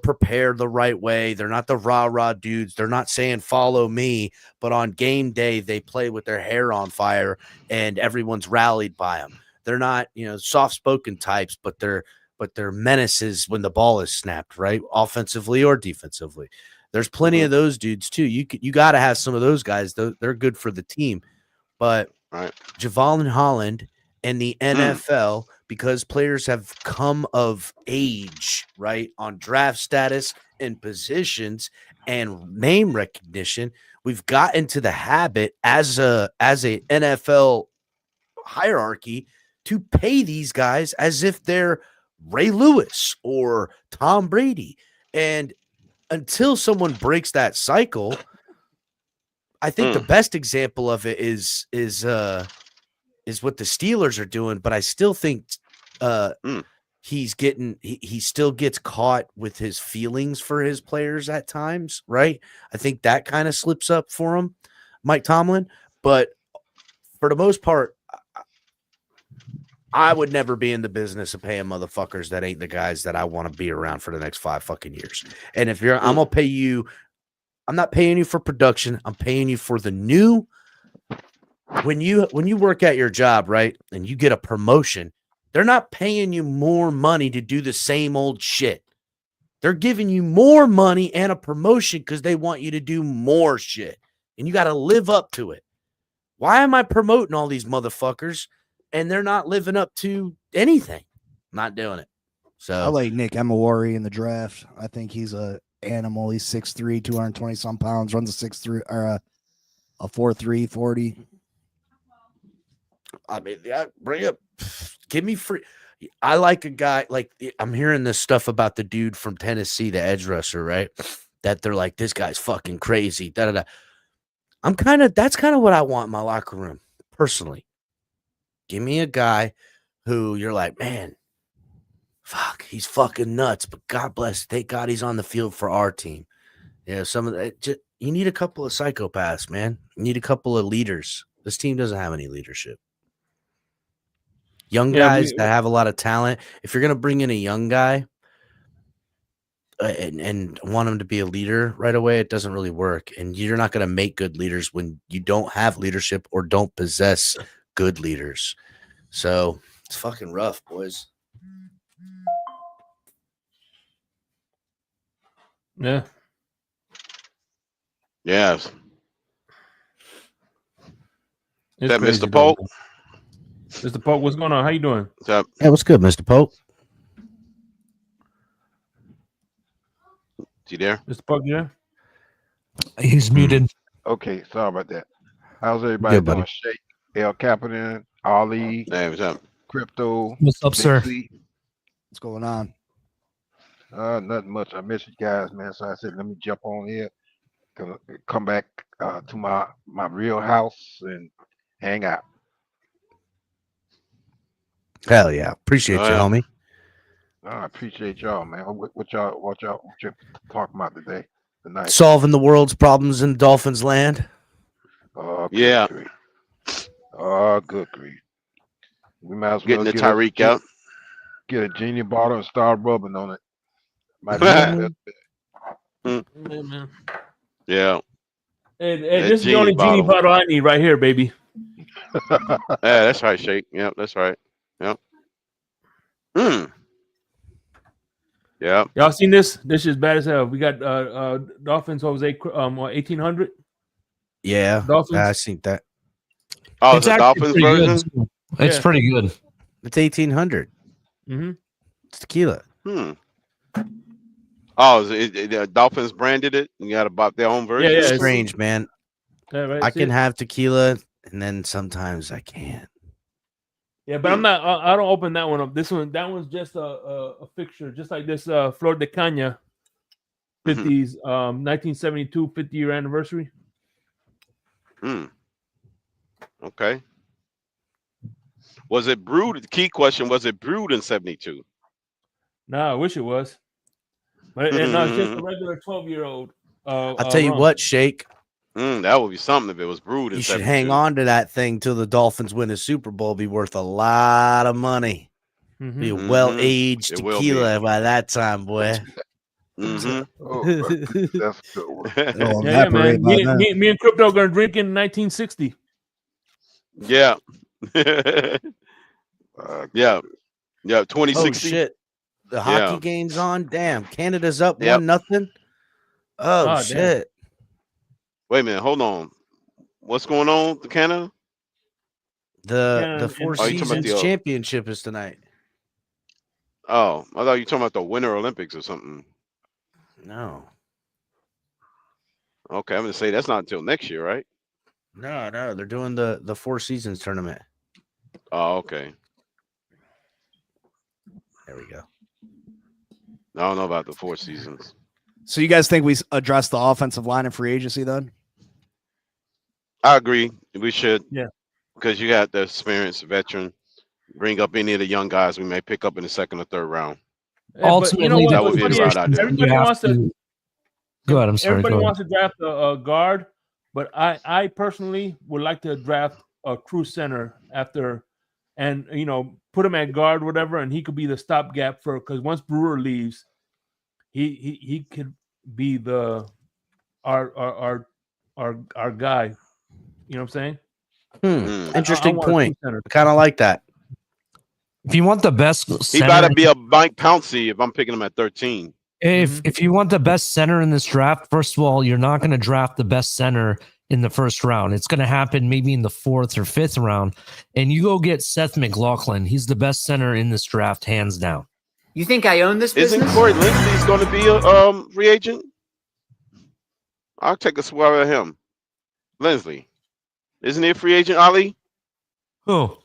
prepare the right way. They're not the rah-rah dudes. They're not saying follow me, but on game day, they play with their hair on fire and everyone's rallied by them. They're not, soft-spoken types, but they're menaces when the ball is snapped, right? Offensively or defensively. There's plenty of those dudes too. You got to have some of those guys. They're good for the team. But Jevon Holland and the NFL, because players have come of age, right, on draft status and positions and name recognition, we've got into the habit as a NFL hierarchy to pay these guys as if they're Ray Lewis or Tom Brady. And until someone breaks that cycle, I think the best example of it is what the Steelers are doing, but I still think he still gets caught with his feelings for his players at times, right? I think that kind of slips up for him, Mike Tomlin. But for the most part, I would never be in the business of paying motherfuckers that ain't the guys that I want to be around for the next 5 fucking years. And if I'm gonna pay you, I'm not paying you for production. I'm paying you for the new. When you work at your job, right, and you get a promotion, they're not paying you more money to do the same old shit. They're giving you more money and a promotion because they want you to do more shit, and you got to live up to it. Why am I promoting all these motherfuckers and they're not living up to anything? I'm not doing it. So I like Nick Emawari in the draft. I think he's a animal. He's 6'3", 220 some pounds, runs a 6'3" or a 4.3 40. I mean, bring up, give me free. I like a guy like I'm hearing this stuff about the dude from Tennessee, the edge rusher, right? That they're like, this guy's fucking crazy. Da da da. That's kind of what I want in my locker room, personally. Give me a guy who you're like, man, fuck, he's fucking nuts, but God bless, thank God he's on the field for our team. Some of that. You need a couple of psychopaths, man. You need a couple of leaders. This team doesn't have any leadership. Young guys that have a lot of talent. If you're going to bring in a young guy and want him to be a leader right away, it doesn't really work. And you're not going to make good leaders when you don't have leadership or don't possess good leaders. So it's fucking rough, boys. Yeah. Yes. Is that crazy, Mr. Pope? Mr. Pope, what's going on? How you doing? What's up? Hey, what's good, Mr. Pope? You there? Mr. Pope, you there? He's muted. Okay, sorry about that. How's everybody Good, doing? buddy. Shake, El Capitan, Ali, Hey, what's up? Crypto. What's up, sir? Big C. What's going on? Nothing much. I miss you guys, man. So I said, let me jump on here, come back to my real house and hang out. Hell yeah. Appreciate you, homie. I appreciate y'all, man. What y'all talking about today? Tonight. Solving the world's problems in Dolphins land. Oh, Yeah. grief. Oh, good grief. We might as well Getting the Tyreek out. Get a genie bottle and start rubbing on it. Might be the best bet. Yeah. Hey, this is the only genie bottle I need right here, baby. Yeah, that's right, Shake. Yep, that's right. Yep. Yeah. Y'all seen this? This is bad as hell. We got Dolphins Jose 1800. Yeah, Dolphins. I seen that. Oh, It's it's a actually Dolphins pretty good, version? too. It's Yeah. pretty good. It's 1800. Mm-hmm. It's tequila. Oh, the Dolphins branded it? You got about their own version? Yeah, It's it's- strange, man. Yeah, right. I See? can have tequila, and then sometimes I can't. Yeah, but I'm not. I don't open that one up. That one's just a fixture, just like this Flor de Caña 50s 1972 50-year anniversary. Okay. Was it brewed? The key question, was it brewed in 72? No, I wish it was. But no, it's just a regular 12-year-old. I'll tell you what, Shake. That would be something if it was brewed. You should hang on to that thing till the Dolphins win a Super Bowl. Be worth a lot of money. Mhm. Be a well-aged It will be. tequila by that time, boy. Mm-hmm. Oh, that's a good one. It'll Yeah, evaporate man. by Me, then. me and Crypto gonna drink in 1960. Yeah. Yeah. Yeah. Oh 2060. shit! The hockey Yeah. game's on. Damn, Canada's up Yep. 1-0. Oh damn. shit! Wait a minute. Hold on. What's going on with Canada? The Yeah, Four and- Oh, you talking about Seasons the, Championship is tonight. Oh, I thought you were talking about the Winter Olympics or something. No, Okay, I'm gonna say that's not until next year, right? no, they're doing the Four Seasons tournament. Oh, okay. There we go. I don't know about the Four Seasons. So you guys think we address the offensive line in free agency then? I agree. We should. Yeah. Because you got the experienced veteran. Bring up any of the young guys we may pick up in the second or third round. Yeah, but you know Ultimately, what? that would What's be the funny route is I'd do. everybody wants to. Go ahead. I'm sorry. Everybody Go ahead. wants to draft a guard, but I personally would like to draft a true center after, and put him at guard, whatever, and he could be the stopgap for, because once Brewer leaves, he could be our guy. You know what I'm saying? Mm. Interesting want a true point. center. I kind of like that. If you want the best He center, gotta be a Mike Pouncey if I'm picking him at 13. if you want the best center in this draft, first of all, you're not going to draft the best center in the first round. It's going to happen maybe in the 4th or 5th round, and you go get Seth McLaughlin. He's the best center in this draft, hands down. You think I own this Isn't business? Corey Linsley's going to be a free agent? I'll take a swear at him. Linsley, isn't he a free agent? Ali, Who?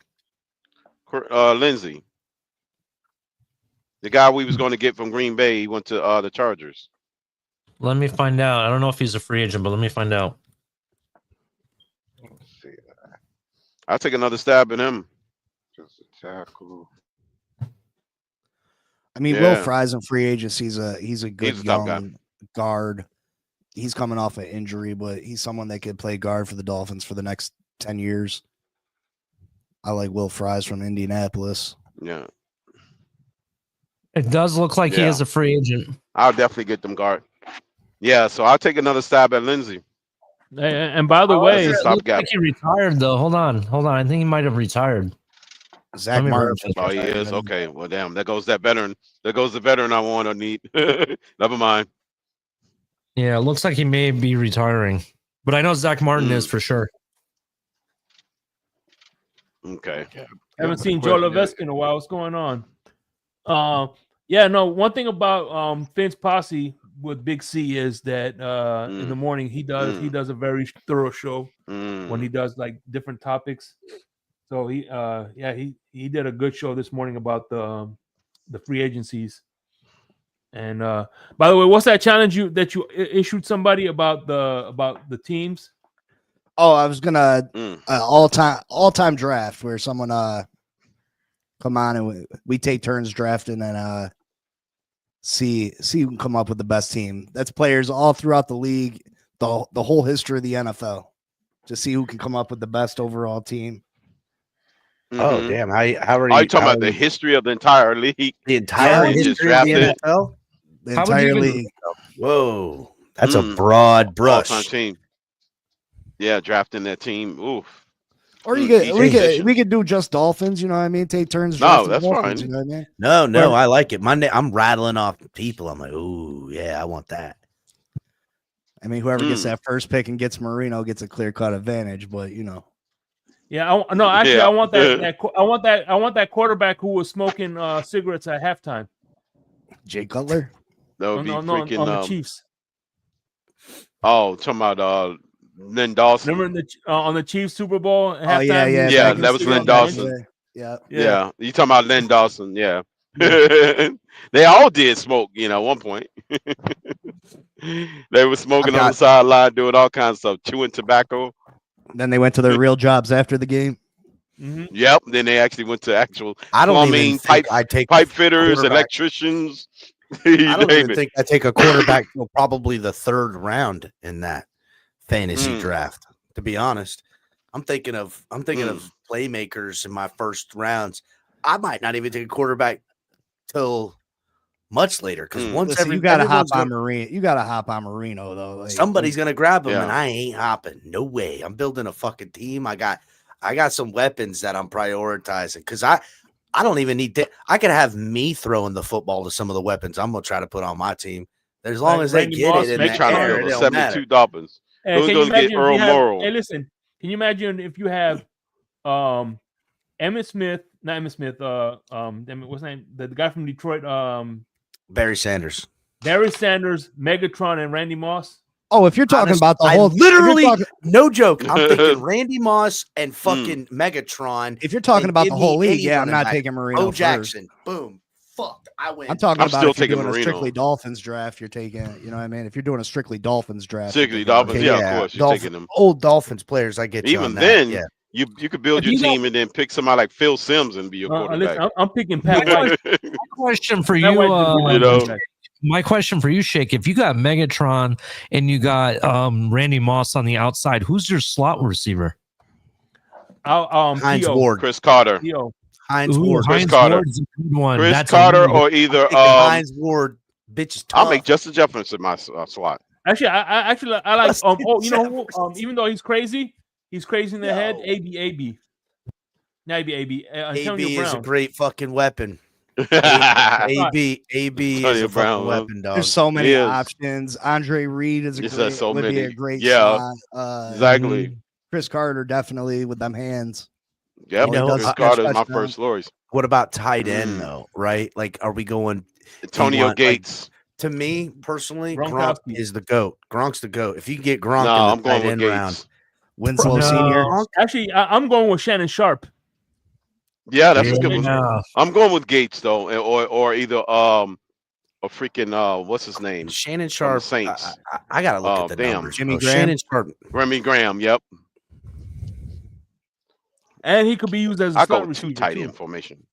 Lindsey, the guy we was going to get from Green Bay, he went to the Chargers. Let me find out. I don't know if he's a free agent, but let me find out. Let's see. I'll take another stab at him. Just a tackle. I mean, Will Yeah. Fry's in free agency. He's a good He's a top guy. young guard. He's coming off an injury, but he's someone that could play guard for the Dolphins for the next 10 years. I like Will Fry's from Indianapolis. Yeah, It does look like he Yeah. is a free agent. I'll definitely get them guard. Yeah, so I'll take another stab at Lindsey. And by the That's way, a It stopgap. looks like he retired though. Hold on. I think he might have retired. Zach Let me Martin. verify. just Oh, he retired, is? didn't Okay. Well, damn. There goes that veteran. There goes the veteran I want or need. Never mind. Yeah, it looks like he may be retiring, but I know Zach Martin is for sure. Okay. haven't seen Joe Levesque in a while. What's going on? Yeah, no. One thing about Finn's posse with Big C is that in the morning he does a very thorough show when he does like different topics. So he did a good show this morning about the free agencies. And by the way, what's that challenge that you issued somebody about the teams? Oh, I was gonna all time draft where someone come on and we take turns drafting and see who can come up with the best team. That's players all throughout the league, the whole history of the NFL, to see who can come up with the best overall team. Oh damn! How are you Are you talking about the history of the entire league? The entire Just history of the drafted NFL? The How would you entire even- league. Whoa, that's a broad all-time brush. team. Yeah, drafting that team. Oof. Or you Each could position. we could do just Dolphins, you know what I mean? Take turns. No, drafting that's Dolphins, fine. You know what I mean? No, Or- I like it. Monday, I'm rattling off people. I'm like, ooh, yeah, I want that. I mean, whoever gets that first pick and gets Marino gets a clear cut advantage, but you know. Yeah, no, actually, Yeah. I want I want that quarterback who was smoking cigarettes at halftime. Jay Cutler. That would be freaking. on the Chiefs. Oh, talking about Len Dawson. Remember on the Chiefs Super Bowl? At Oh, yeah, halftime, yeah, he Yeah, was that was smoking Len cigarettes? Dawson. Yeah. Yeah. You talking about Len Dawson? Yeah. They all did smoke, at one point. They were smoking on the sideline, doing all kinds of stuff, chewing tobacco. Then they went to their real jobs after the game. Yep. Then they actually went to actual I don't even plumbing, think I take pipe fitters, quarterback. electricians. I don't name even it. think I take a quarterback till probably the 3rd round in that fantasy draft. To be honest, I'm thinking of playmakers in my first rounds. I might not even take a quarterback till much later because once you gotta hop on Marino. You gotta hop on Marino though. Like, somebody's gonna grab him, Yeah. and I ain't hopping. No way. I'm building a fucking team. I got some weapons that I'm prioritizing because I don't even need that. I could have me throwing the football to some of the weapons I'm gonna try to put on my team. As long Like as they Randy get Moss, it in They the trying air, to it build a don't 72 matter. Dolphins. Hey, Who's can you going to get imagine if Earl you have- Morrall? Hey, listen. Can you imagine if you have Emmitt Smith, not Emmitt Smith, what's his name? The guy from Detroit, Barry Sanders. Barry Sanders, Megatron, and Randy Moss. oh, if you're talking Honest- about the I whole, if literally, you're talking, no joke. I'm thinking Randy Moss and fucking Megatron. if you're talking and about give the me whole league, any yeah, I'm running not back. taking Marino Bo first. Jackson. Boom. Fuck. I win. I'm talking I'm about still if you're taking doing a Marino. strictly Dolphins draft, you're taking, you know what I mean? If you're doing a strictly Dolphins draft, you're Strictly taking Dolphins, Marino. yeah, of course, you're taking them. Old Dolphins players. I get you Even on that. then, yeah. you could build If your you don't- team and then pick somebody like Phil Simms and be your Listen, quarterback. I'm picking Pat White. Question for Pat you, White's a good you know. quarterback. my question for you, Shake. If you got Megatron and you got Randy Moss on the outside, who's your slot receiver? Heinz T.O. Ward. Chris Carter. T.O. Heinz Ooh, Ward. Chris Heinz Carter. Ward is a good one. Chris That's a Carter really good- or either Heinz Ward. Bitch is tough. I'll make Justin Jefferson my slot. Actually, I like Justin you know who, even though he's crazy in the head. Yo. AB. Not AB. Antonio AB Brown. is a great fucking weapon. yeah, AB is Antonio a Brown, fucking weapon, dog. There's so many He is. options. Andre Reed is a Yes, great, there's so would be a many. great Yeah. slot. exactly. Chris Carter definitely with them hands. Yep, You know, Chris I- Carter is my touchdown. first Lorries. What about tight Mm. end though? Right? Like, are we going? Antonio want, like, Gates. To me personally, Gronk Gronkowski. is the goat. Gronk's the goat. If you can get Gronk No, in I'm the going tight with end Gates. round, Winslow No. Senior. Actually, I'm going with Shannon Sharp. Yeah, that's a good one. Yeah. I'm going with Gates though, or either a freaking what's his name? Shannon From the Sharp. Saints. I gotta look Oh, at the damn. numbers. Jimmy bro. Graham? Shannon Sharp. Remy Graham. Yep, And he could be used as a I go slot with two receiver tight too. end formation.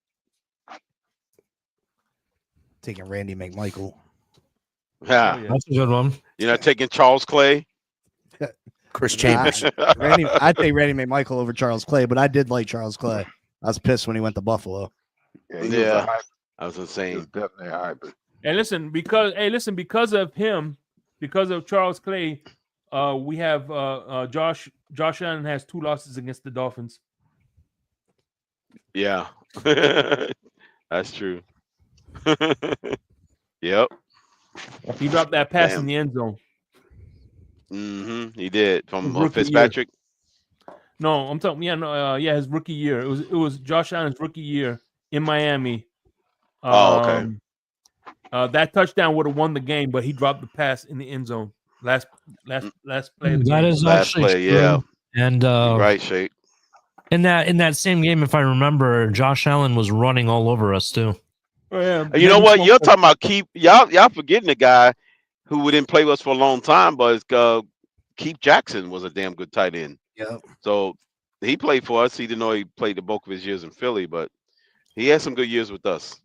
Taking Randy McMichael. Yeah, Oh, yeah. That's a good one. you're not taking Charles Clay. Chris Nah, Chambers. I'd take Randy McMichael over Charles Clay, but I did like Charles Clay. I was pissed when he went to Buffalo. Yeah, he was Yeah. a hype. I was He was insane. definitely a hype. And listen, because of him, because of Charles Clay, we have Josh Allen has 2 losses against the Dolphins. Yeah, that's true. Yep. He dropped that pass Damn. in the end zone. He did from Rookie year. Fitzpatrick. No, I'm talking. His rookie year. It was Josh Allen's rookie year in Miami. Oh, okay. That touchdown would have won the game, but he dropped the pass in the end zone. Last play. Of the That game. is Last actually play, true. yeah. And Right, Shake. in that same game, if I remember, Josh Allen was running all over us too. Oh, yeah. You know what? You're talking about y'all forgetting the guy who didn't play with us for a long time, but Keith Jackson was a damn good tight end. Yep. So he played for us. He didn't know he played the bulk of his years in Philly, but he had some good years with us.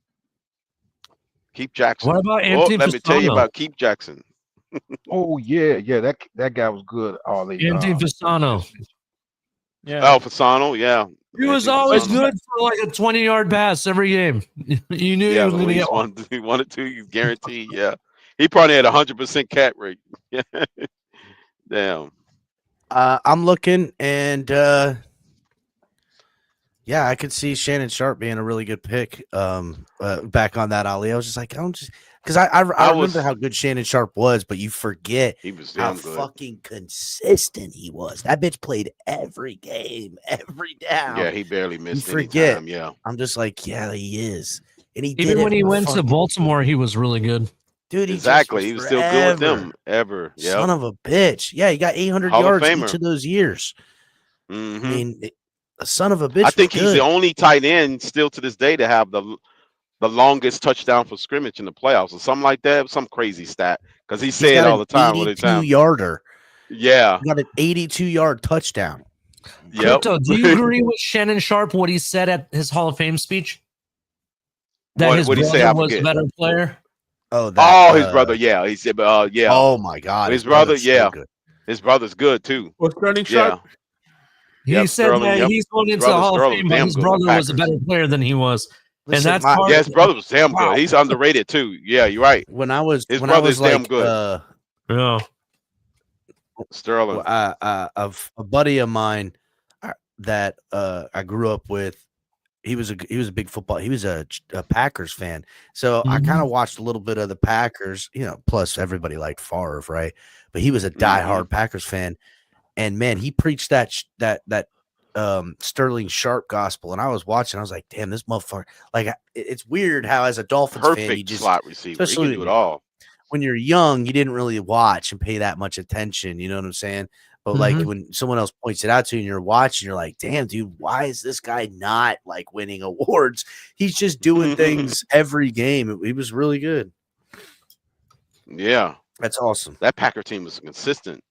Keith Jackson. What about Anthony Let me tell you Fasano? about Keith Jackson. Oh yeah, that guy was good. All the Anthony Fasano. Yeah. Oh, Fasano, yeah. He was Anthony always Fasano. good for like a 20-yard pass every game. You knew he Yeah, was but going to when get one. he wanted to, he's guaranteed. Yeah, he probably had 100% cat rate. Damn. I'm looking, and yeah, I could see Shannon Sharp being a really good pick. Back on that, Ali, I was just like, because I remember how good Shannon Sharp was, but you forget He was how damn good. fucking consistent he was. That bitch played every game, every down. Yeah, he barely missed any forget. time. Yeah. I'm just like, yeah, he is, and he did Even it when he for went to fucking- Baltimore, he was really good. dude. He Exactly. just He was still good with forever. them ever. Yeah. Son of a bitch. Yeah, he got 800 Hall of yards each Famer. of those years. I Mhm. mean, a son of a bitch. I think was he's good. the only tight end still to this day to have the longest touchdown for scrimmage in the playoffs or something like that. Some crazy stat because he He's said got all an the time. All the time. 82-yarder. Yeah. He got an 82-yard touchdown. Yep. Crypto, do you agree with Shannon Sharp what he said at his Hall of Fame speech? That What- his what'd he say? brother I was a forget. better player. Oh, that, Oh, his brother. Yeah. He said, yeah. Oh my God, His brother, brother's so yeah. good. His brother's good too. Well, Sterling Yeah. Sharp. He Yep, said Sterling, that yep. he's going into the Brother Hall of Sterling Fame, but damn his good with brother was a Packers. better player than he was. Listen, and that's my- part Yeah, his brother was damn Wow. good. He's underrated too. Yeah, you're right. when I was His when I brother's was damn like good. Yeah. Sterling. a buddy of mine that I grew up with, he was a big football. He was a Packers fan, so I kind of watched a little bit of the Packers. You know, plus everybody liked Favre, right? But he was a diehard Packers fan, and man, he preached that Sterling Sharp gospel. And I was watching, I was like, damn, this motherfucker. Like, it's weird how as a Dolphins fan, you Perfect just slot receiver. He especially can do it all. when you're young, you didn't really watch and pay that much attention. You know what I'm saying? But like when someone else points it out to you and you're watching, you're like, damn, dude, why is this guy not like winning awards? He's just doing things every game. He was really good. Yeah. That's awesome. That Packer team was consistent.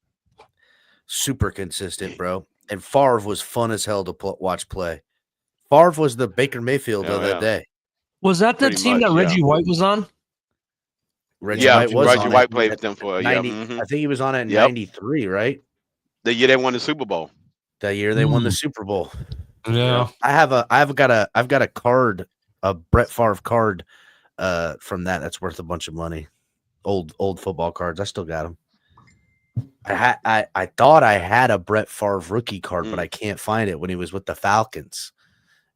Super consistent, bro. And Favre was fun as hell to watch play. Favre was the Baker Mayfield of that day. Was that the Pretty team much, that Reggie yeah. White was on? Reggie White was Reggie on White it played at with them for 90, yeah. I think he was on it in Yep. 93, right? The year they won the Super Bowl. That year they won the Super Bowl. Yeah. I've got a card, a Brett Favre card from that. That's worth a bunch of money. Old football cards. I still got them. I thought I had a Brett Favre rookie card, but I can't find it when he was with the Falcons.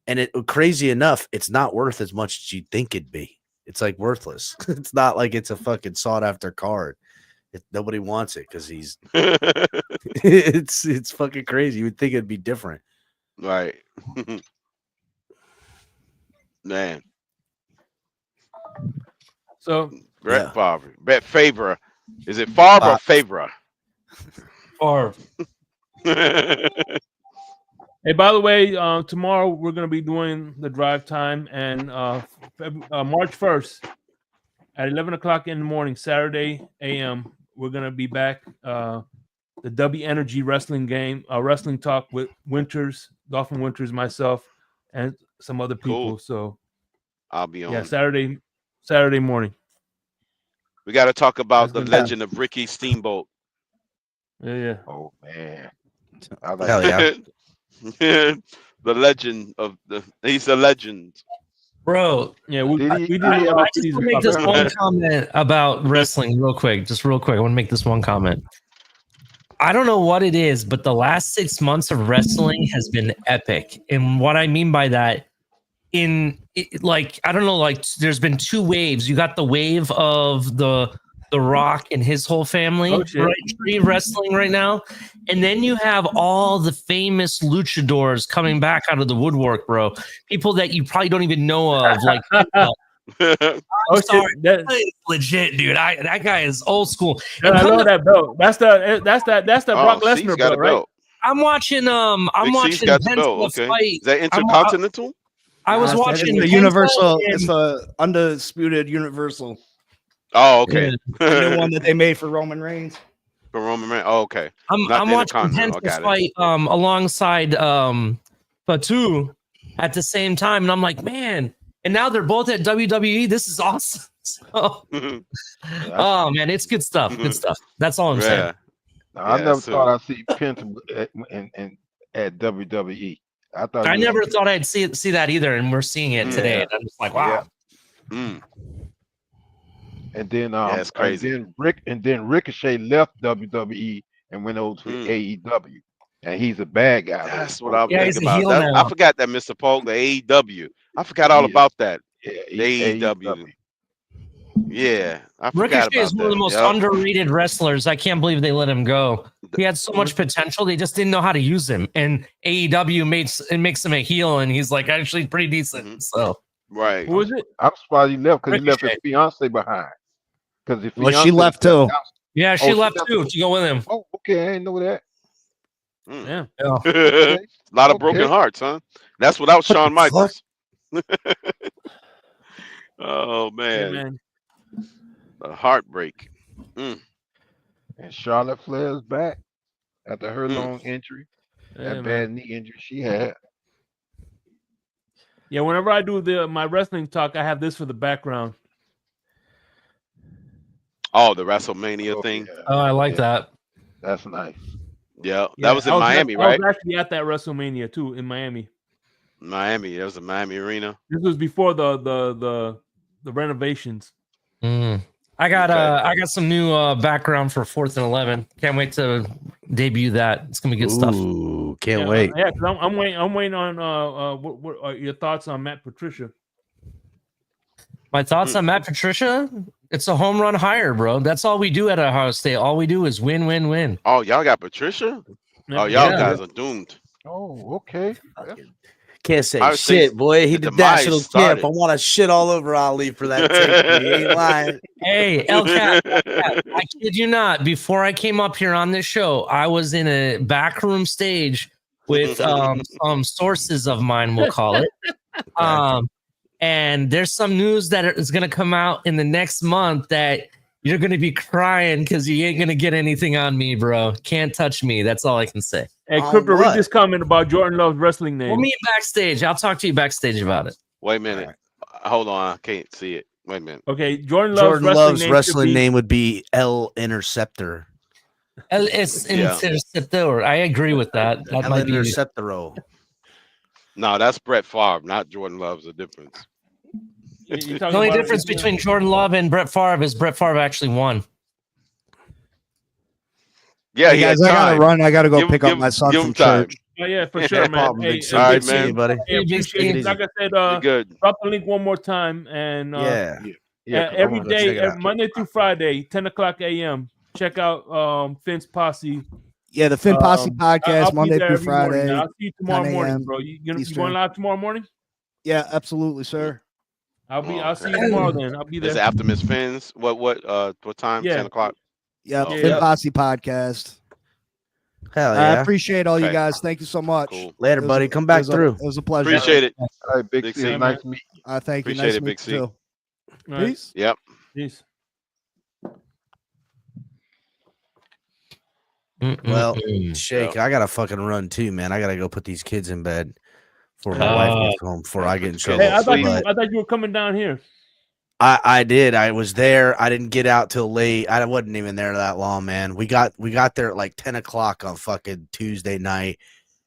And crazy enough, it's not worth as much as you'd think it'd be. It's like worthless. It's not like it's a fucking sought after card. Nobody wants it because he's it's fucking crazy. You would think it'd be different. Right. Man. So Brett Favre. Brett Favre. Is it Favre or Favre? Favre. Hey, by the way, tomorrow we're going to be doing the drive time, and March 1st at 11 o'clock in the morning, Saturday a.m., we're going to be back. The W Energy wrestling game, wrestling talk with Winters, Dolphin Winters, myself, and some other people. Cool. So I'll be on. yeah, Saturday morning. We got to talk about the That's gonna legend of Ricky Steamboat. Yeah. Oh man. I like Hell yeah. The legend of he's a legend. Bro, yeah, we I just want to make this one comment about wrestling real quick. Just real quick. I want to make this one comment. I don't know what it is, but the last 6 months of wrestling has been epic. And what I mean by that, I don't know, like there's been two waves. You got the wave of the Rock and his whole family, right? Tree wrestling right now. And then you have all the famous luchadors coming back out of the woodwork, bro. People that you probably don't even know of, like I'm sorry, that is legit, dude. That guy is old school. And I love that belt. That's the Brock C's Lesnar got a belt, right? I'm watching Big C's got the belt. Okay. fight. Is that Intercontinental? I was It's watching the Penta Universal. and- It's the undisputed Universal. Oh, okay. The new one that they made for Roman Reigns. For Roman Reigns. Oh, okay. I'm watching Penta fight alongside Fatu at the same time, and I'm like, man. And now they're both at WWE. This is awesome. So, oh man, it's good stuff. Good stuff. That's all I'm saying. I never thought I'd see Penta at WWE. I never thought I'd see that either, and we're seeing it today. And I'm just like, wow. And then it's crazy. And then Ricochet left WWE and went over to AEW. And he's a bad guy. That's what I'm he's thinking a about. heel That, now. I forgot that, Mr. Polk, the AEW. I forgot all about that. The AEW. Yeah, I forgot Ricochet is about one of the that. most Yep. underrated wrestlers. I can't believe they let him go. He had so much potential. They just didn't know how to use him. And AEW makes him a heel, and he's like actually pretty decent. So right. Who was it? I'm surprised he left because he left his Ricochet. fiance behind. Because if Well, she left too. yeah, she left too to go with him. Oh, okay, I didn't know that. Yeah. A lot of broken hearts, huh? That's without Shawn Michaels. Oh man. man. A heartbreak. And Charlotte Flair's back after her long injury, Yeah, that man. bad knee injury she had. Yeah, whenever I do my wrestling talk, I have this for the background. Oh, the WrestleMania thing. Oh, I like that. That's nice. Yeah, that was in I was Miami, I right? was actually at that WrestleMania too in Miami. Miami. That was a Miami arena. This was before the renovations. I got some new background for 4th and 11. Can't wait to debut that. It's gonna be good stuff. Ooh, can't Yeah, wait. Yeah, because I'm waiting. I'm waiting on what are your thoughts on Matt Patricia? My thoughts on Matt Patricia? It's a home run hire, bro. That's all we do at Ohio State. All we do is win, win, win. Oh, y'all got Patricia? Oh, y'all Yeah. guys are doomed. Oh, okay. Can't say I would say shit, boy. He the did national demise champ. started. I want to shit all over Ali for that take. He ain't lying. Hey, LCAT, I kid you not. Before I came up here on this show, I was in a backroom stage with some sources of mine, we'll call it. And there's some news that is going to come out in the next month that you're going to be crying because you ain't going to get anything on me, bro. Can't touch me. That's all I can say. Hey, On Crypto, read what? this comment about Jordan Love's wrestling name. We'll meet backstage. I'll talk to you backstage about it. Wait a minute. Hold on. I can't see it. Wait a minute. Okay, Jordan Jordan Love's should wrestling be- name would be El Interceptor. It's Yeah. Interceptor. I agree with that. That El might be. Interceptoro. No, that's Brett Favre, not Jordan Love's the difference. You're talking The only about- difference between Jordan Love and Brett Favre is Brett Favre actually won. Yeah, Hey he had guys, I gotta time. run. I gotta go Give- pick give- up my son give from him time. church. Oh, yeah, for sure, man. problem, Hey, Big C. all right, Good seeing man. you, buddy. Hey, appreciate it. Easy. Like I said, Be good. drop the link one more time, and Yeah. Yeah, every I'm gonna day, check it out. Monday through Friday, 10 o'clock a.m. Check out Finn's Posse. Yeah, the Finn Posse I'll podcast be Monday there through every morning. Friday. I'll see you tomorrow 10 morning, a.m. bro. You going Eastern. live tomorrow morning? Yeah, absolutely, sir. I'll see you tomorrow then. I'll be This is there. after Miss Finn's. What time? Yeah. 10 o'clock. Yeah, Oh, Finn yeah. Posse podcast. Hell I yeah. appreciate all you Okay. guys. Thank you so much. Cool. Later, It was buddy. a- Come back it was a- through. It was a pleasure. Appreciate it. All right, Big Big C. C, Nice to meet you. Thank you. Appreciate Nice it, to Big meet C. you too. All right. Peace. Yep. Peace. Well, Mm-mm. Shake, I gotta fucking run too, man. I gotta go put these kids in bed before my wife gets home before I get in trouble. Hey, I thought But I thought you were coming down here. I did. I was there. I didn't get out till late. I wasn't even there that long, man. We got there at like 10 o'clock on fucking Tuesday night,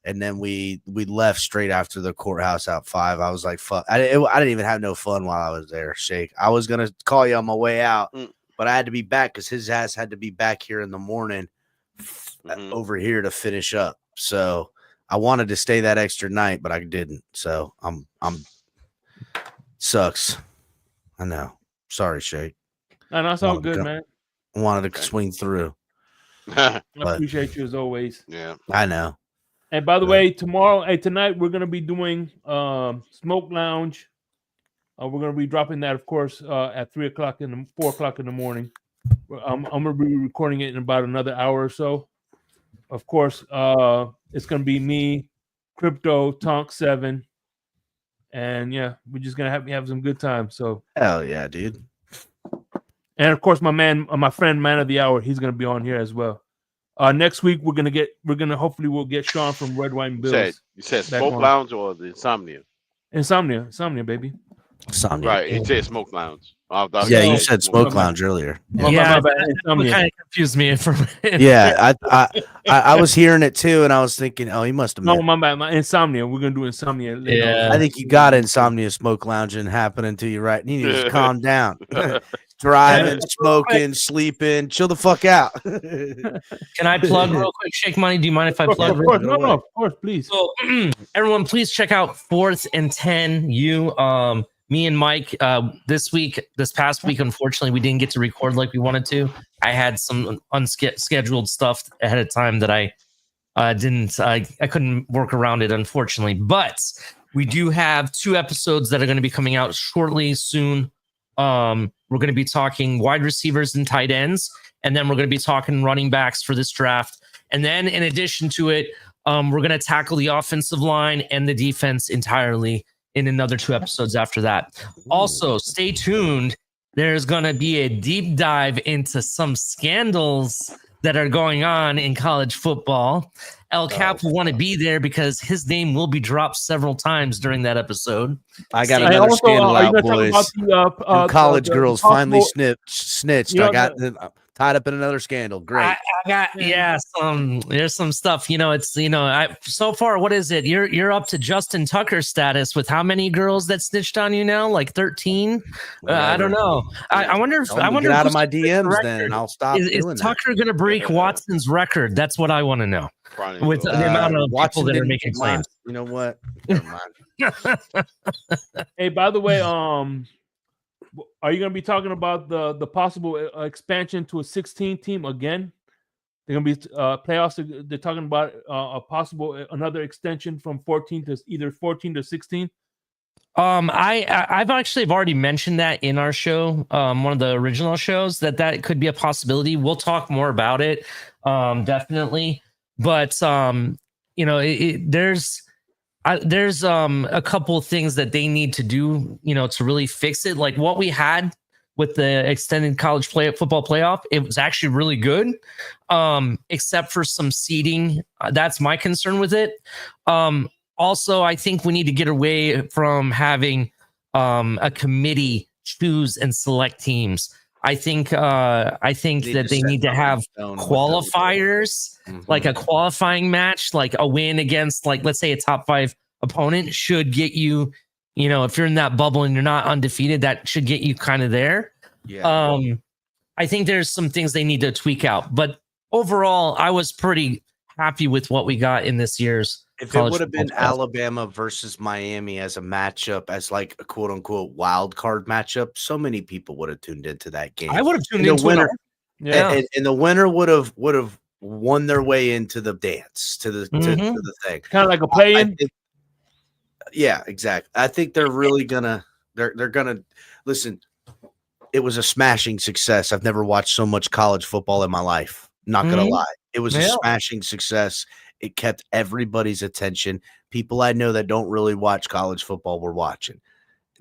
and then we left straight after the courthouse at 5. I was like, fuck. I didn't even have no fun while I was there, Shake. I was gonna call you on my way out, but I had to be back because his ass had to be back here in the morning over here to finish up. So I wanted to stay that extra night, but I didn't. So I'm sucks. I know. Sorry, Shake. No, that's all Wanted to good, go- man. I wanted to swing through. I But- appreciate you as always. Yeah. I know. And by the way, tonight we're gonna be doing Smoke Lounge. We're gonna be dropping that, of course, at 4 o'clock in the morning. I'm gonna be recording it in about another hour or so. Of course, it's gonna be me, Crypto, Tonk 7, and yeah, we're just gonna have some good time. So, Hell yeah, dude. and of course, my friend, Man of the Hour, he's gonna be on here as well. Next week we'll get Sean from Red Wine Bills. You said back Smoke on. Lounge or the Insomnia? Insomnia, baby. Insomnia. Right. He said Smoke Lounge. Yeah, you said Smoke Lounge earlier. Yeah, my bad, that Insomnia. kind of confused me for Yeah, I was hearing it too, and I was thinking, oh, he must have. No, my bad. My Insomnia. We're gonna do Insomnia. later Yeah. on. I think you got insomnia smoke lounging happening to you, right? You need to just calm down. Driving, smoking, sleeping, chill the fuck out. Can I plug real quick, Shake Money? Do you mind if I Of plug? course, no, of course, please. So, everyone, please check out 4th and 10. Me and Mike, this past week, unfortunately, we didn't get to record like we wanted to. I had some unscheduled stuff ahead of time that I couldn't work around it, unfortunately. But we do have 2 episodes that are going to be coming out shortly, soon. We're going to be talking wide receivers and tight ends, and then we're going to be talking running backs for this draft. And then in addition to it, we're going to tackle the offensive line and the defense entirely in another 2 episodes after that. Also, stay tuned. There's going to be a deep dive into some scandals that are going on in college football. El Cap will want to be there because his name will be dropped several times during that episode. I got And another also, scandal are you out, gonna talk boys. about the Them college the girls possible- finally snitched. You know, I got tied up in another scandal. Great. I got there's some stuff, it's so far, what is it? You're up to Justin Tucker status with how many girls that snitched on you now? Like 13? I don't know. I wonder if Get out of my DMs then, and I'll stop is doing Tucker gonna break Watson's record? That's what I want to know. With the amount of Watson people that are didn't making get mine. claims. You know what? Never mind. Hey, by the way, are you going to be talking about the possible expansion to a 16 team again? They're going to be playoffs. They're talking about a possible another extension from 14 to either 14 to 16. I've actually already mentioned that in our show, one of the original shows, that could be a possibility. We'll talk more about it, definitely. But there's a couple of things that they need to do, to really fix it. Like what we had with the extended college football playoff, it was actually really good, except for some seeding. That's my concern with it. Also, I think we need to get away from having a committee choose and select teams. I think that they need to have qualifiers, like a qualifying match, like a win against, like, let's say a top 5 opponent should get you, if you're in that bubble and you're not undefeated, that should get you kind of there. Yeah. I think there's some things they need to tweak out, but overall, I was pretty happy with what we got in this year's. If it would have been Alabama versus Miami as a matchup, as like a quote unquote wild card matchup, so many people would have tuned into that game. I would have tuned into the winner. Yeah, and the winner would have won their way into the dance to the thing. Kind of like a play-in. Yeah, exactly. I think they're really gonna they're gonna listen. It was a smashing success. I've never watched so much college football in my life. Not gonna lie, it was a smashing success. It kept everybody's attention. People I know that don't really watch college football were watching.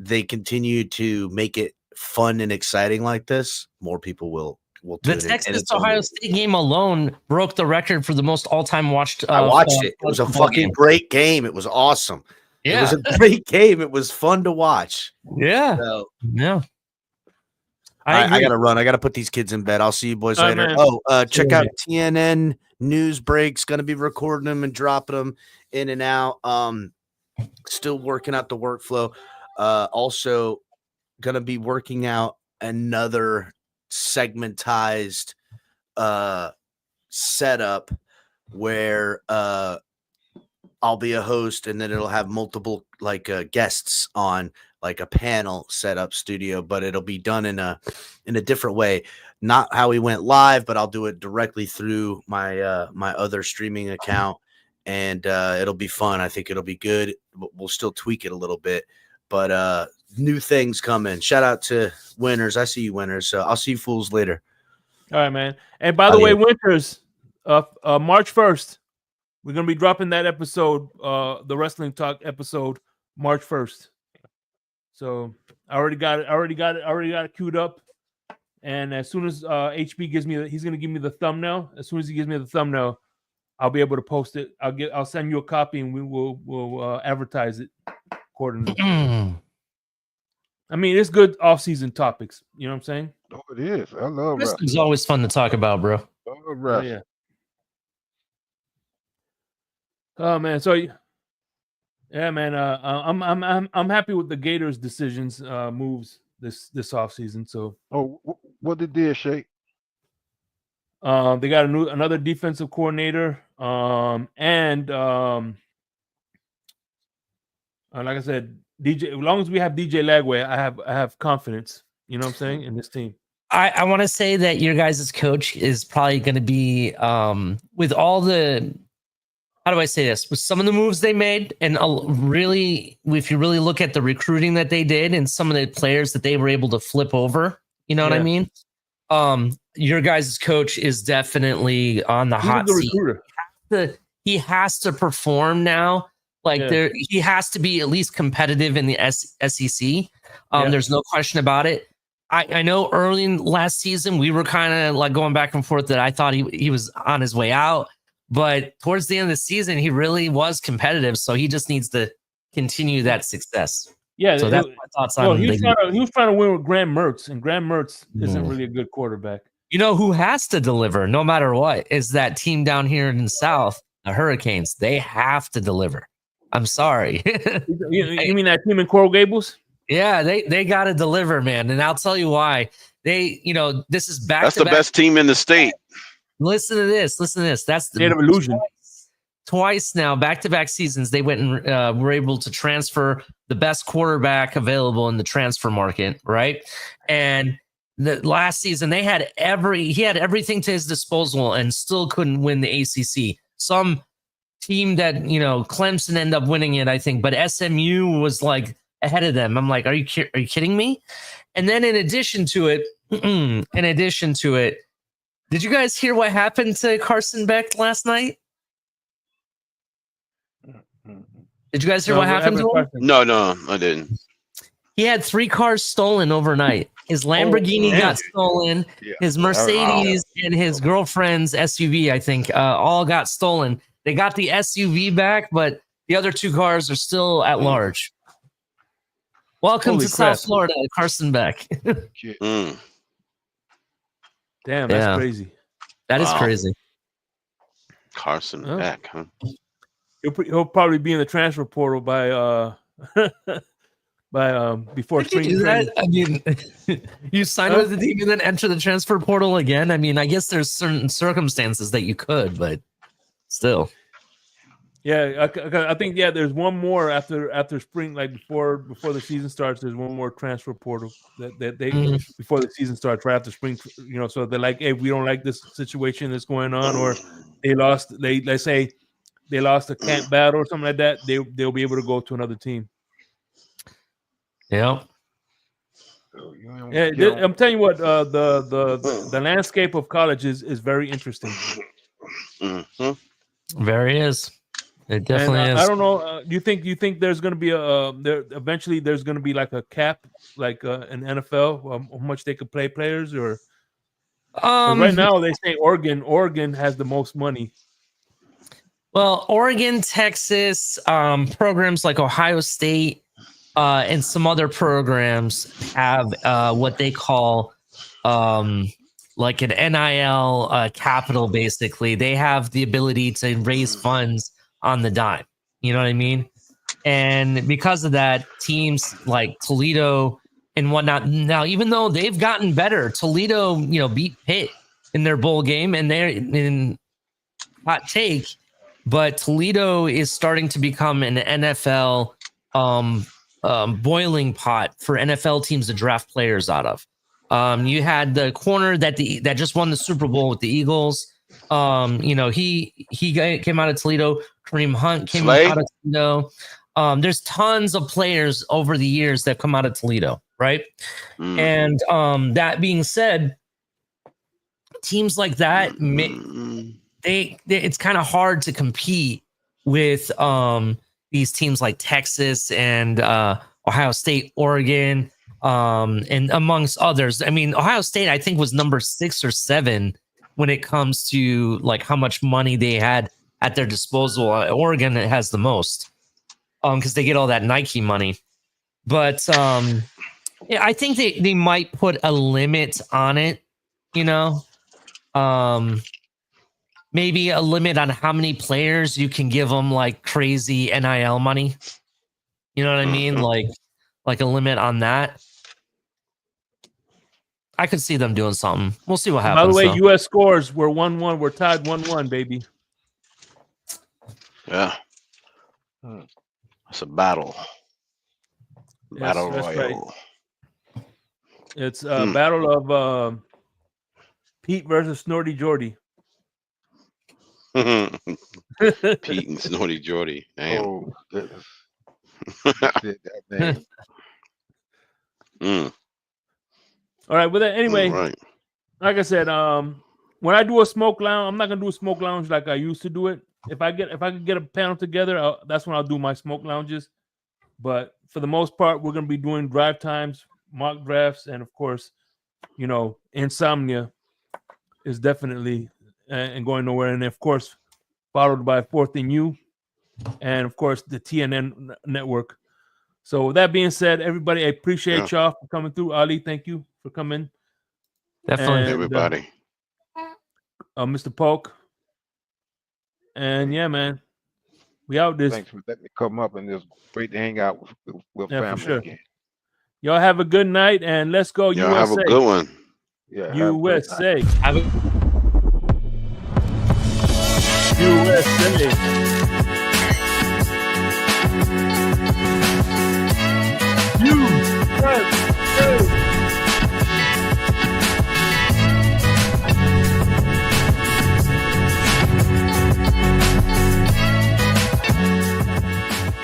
They continue to make it fun and exciting like this. More people will the Texas Ohio State game alone broke the record for the most all-time watched. I watched it. It was a fucking great game. It was awesome. Yeah, it was a great game. It was fun to watch. Yeah, so, yeah. I gotta run. I gotta put these kids in bed. I'll see you boys later. Man. Check out TNN news breaks. Gonna be recording them and dropping them in and out. Still working out the workflow. Also gonna be working out another segmentized setup where I'll be a host and then it'll have multiple guests on, like a panel setup studio, but it'll be done in a different way. Not how we went live, but I'll do it directly through my my other streaming account, and it'll be fun. I think it'll be good. We'll still tweak it a little bit, but new things coming. Shout out to Winners. I see you, Winners. So I'll see you fools later. All right, man. And by the way, Winters, March 1st, we're gonna be dropping that episode, the Wrestling Talk episode, March 1st. So I already got it queued up. And as soon as HB gives me, he's gonna give me the thumbnail. As soon as he gives me the thumbnail, I'll be able to post it. I'll send you a copy, and we'll advertise it accordingly. I mean, it's good off-season topics. You know what I'm saying? Oh, it is. I love wrestling. It's always fun to talk about, bro. I love wrestling. Yeah. Oh man, so yeah, man. I'm happy with the Gators' decisions, moves this off season. So, what they did, Shake? They got another defensive coordinator, and like I said, DJ. As long as we have DJ Lagway, I have confidence. You know what I'm saying, in this team. I want to say that your guys' coach is probably going to be with all the. How do I say this? With some of the moves they made, and really, if you really look at the recruiting that they did and some of the players that they were able to flip over, you know what I mean? Your guys' coach is definitely on the hot seat. He has to perform now. He has to be at least competitive in the SEC. There's no question about it. I know early in last season, we were kind of like going back and forth that I thought he was on his way out. But towards the end of the season, he really was competitive. So he just needs to continue that success. Yeah. So that's my thoughts on he was trying to win with Graham Mertz, and Graham Mertz isn't really a good quarterback. You know who has to deliver no matter what is that team down here in the South, the Hurricanes. They have to deliver. I'm sorry. You mean that team in Coral Gables? Yeah, they got to deliver, man. And I'll tell you why. This is back. That's the best team in the state. Listen to this. That's the State of Illusion. Twice now, back-to-back seasons, they went and were able to transfer the best quarterback available in the transfer market, right? And the last season, he had everything to his disposal and still couldn't win the ACC. Some team that Clemson ended up winning it, I think, but SMU was like ahead of them. I'm like, are you kidding me? And then in addition to it, did you guys hear what happened to Carson Beck last night? Did you guys hear what happened to him? No, I didn't. He had 3 cars stolen overnight. His Lamborghini got stolen. Yeah. His Mercedes and his girlfriend's SUV, I think, all got stolen. They got the SUV back, but the other 2 cars are still at large. Welcome Holy to crap. South Florida, Carson Beck. Mm. Damn, that's crazy. That is Wow. crazy. Carson Oh. Beck, huh? He'll probably be in the transfer portal by before Could you spring do training. that? I mean, you sign with the team and then enter the transfer portal again. I mean, I guess there's certain circumstances that you could, but still. Yeah, I think there's one more after spring, like before the season starts. There's one more transfer portal that they before the season starts, right after spring. So they're like, hey, we don't like this situation that's going on, or let's say they lost a camp battle or something like that. They'll be able to go to another team. Yeah. Yeah, I'm telling you what, the landscape of college is very interesting. Mm-hmm. Very is. It definitely is. I don't know. Do you think there's going to be eventually there's going to be like a cap, like an NFL, how much they could play players, or 'cause right now they say Oregon has the most money. Well, Oregon, Texas, programs like Ohio State, and some other programs have what they call like an NIL capital. Basically, they have the ability to raise funds on the dime. You know what I mean? And because of that, teams like Toledo and whatnot. Now, even though they've gotten better, Toledo, beat Pitt in their bowl game, and they're in hot take. But Toledo is starting to become an NFL boiling pot for NFL teams to draft players out of. You had the corner that just won the Super Bowl with the Eagles. He came out of Toledo. Kareem Hunt came out of Toledo. There's tons of players over the years that come out of Toledo, right? And that being said, teams like that, it's kind of hard to compete with these teams like Texas and Ohio State, Oregon, and amongst others. I mean, Ohio State, I think, was number 6 or 7 when it comes to like how much money they had at their disposal. Oregon has the most because they get all that Nike money. But I think they might put a limit on it, maybe a limit on how many players you can give them like crazy NIL money. You know what I mean? Like a limit on that. I could see them doing something. We'll see what happens. By the way, though. U.S. scores were 1-1. We're tied 1-1, baby. Yeah. It's a battle. Battle that's royal. right. It's a battle of Pete versus Snorty Jordy. Pete and Snorty Jordy. Damn. Oh, goodness. That name. All right. Well, then, anyway, Right. like I said, when I do a smoke lounge, I'm not gonna do a smoke lounge like I used to do it. If I could get a panel together, that's when I'll do my smoke lounges. But for the most part, we're gonna be doing drive times, mock drafts, and of course, insomnia is definitely and going nowhere. And of course, followed by 4th and U, and of course the TNN network. So with that being said, everybody, I appreciate y'all for coming through. Ali, thank you for coming. Definitely. Everybody. Mr. Polk. And yeah, man, we out this. Thanks for letting me come up, and it's great to hang out with Yeah, for family sure. again. Y'all have a good night, and let's go Y'all USA. have a good one. Yeah, have a great night. USA. Have a USA.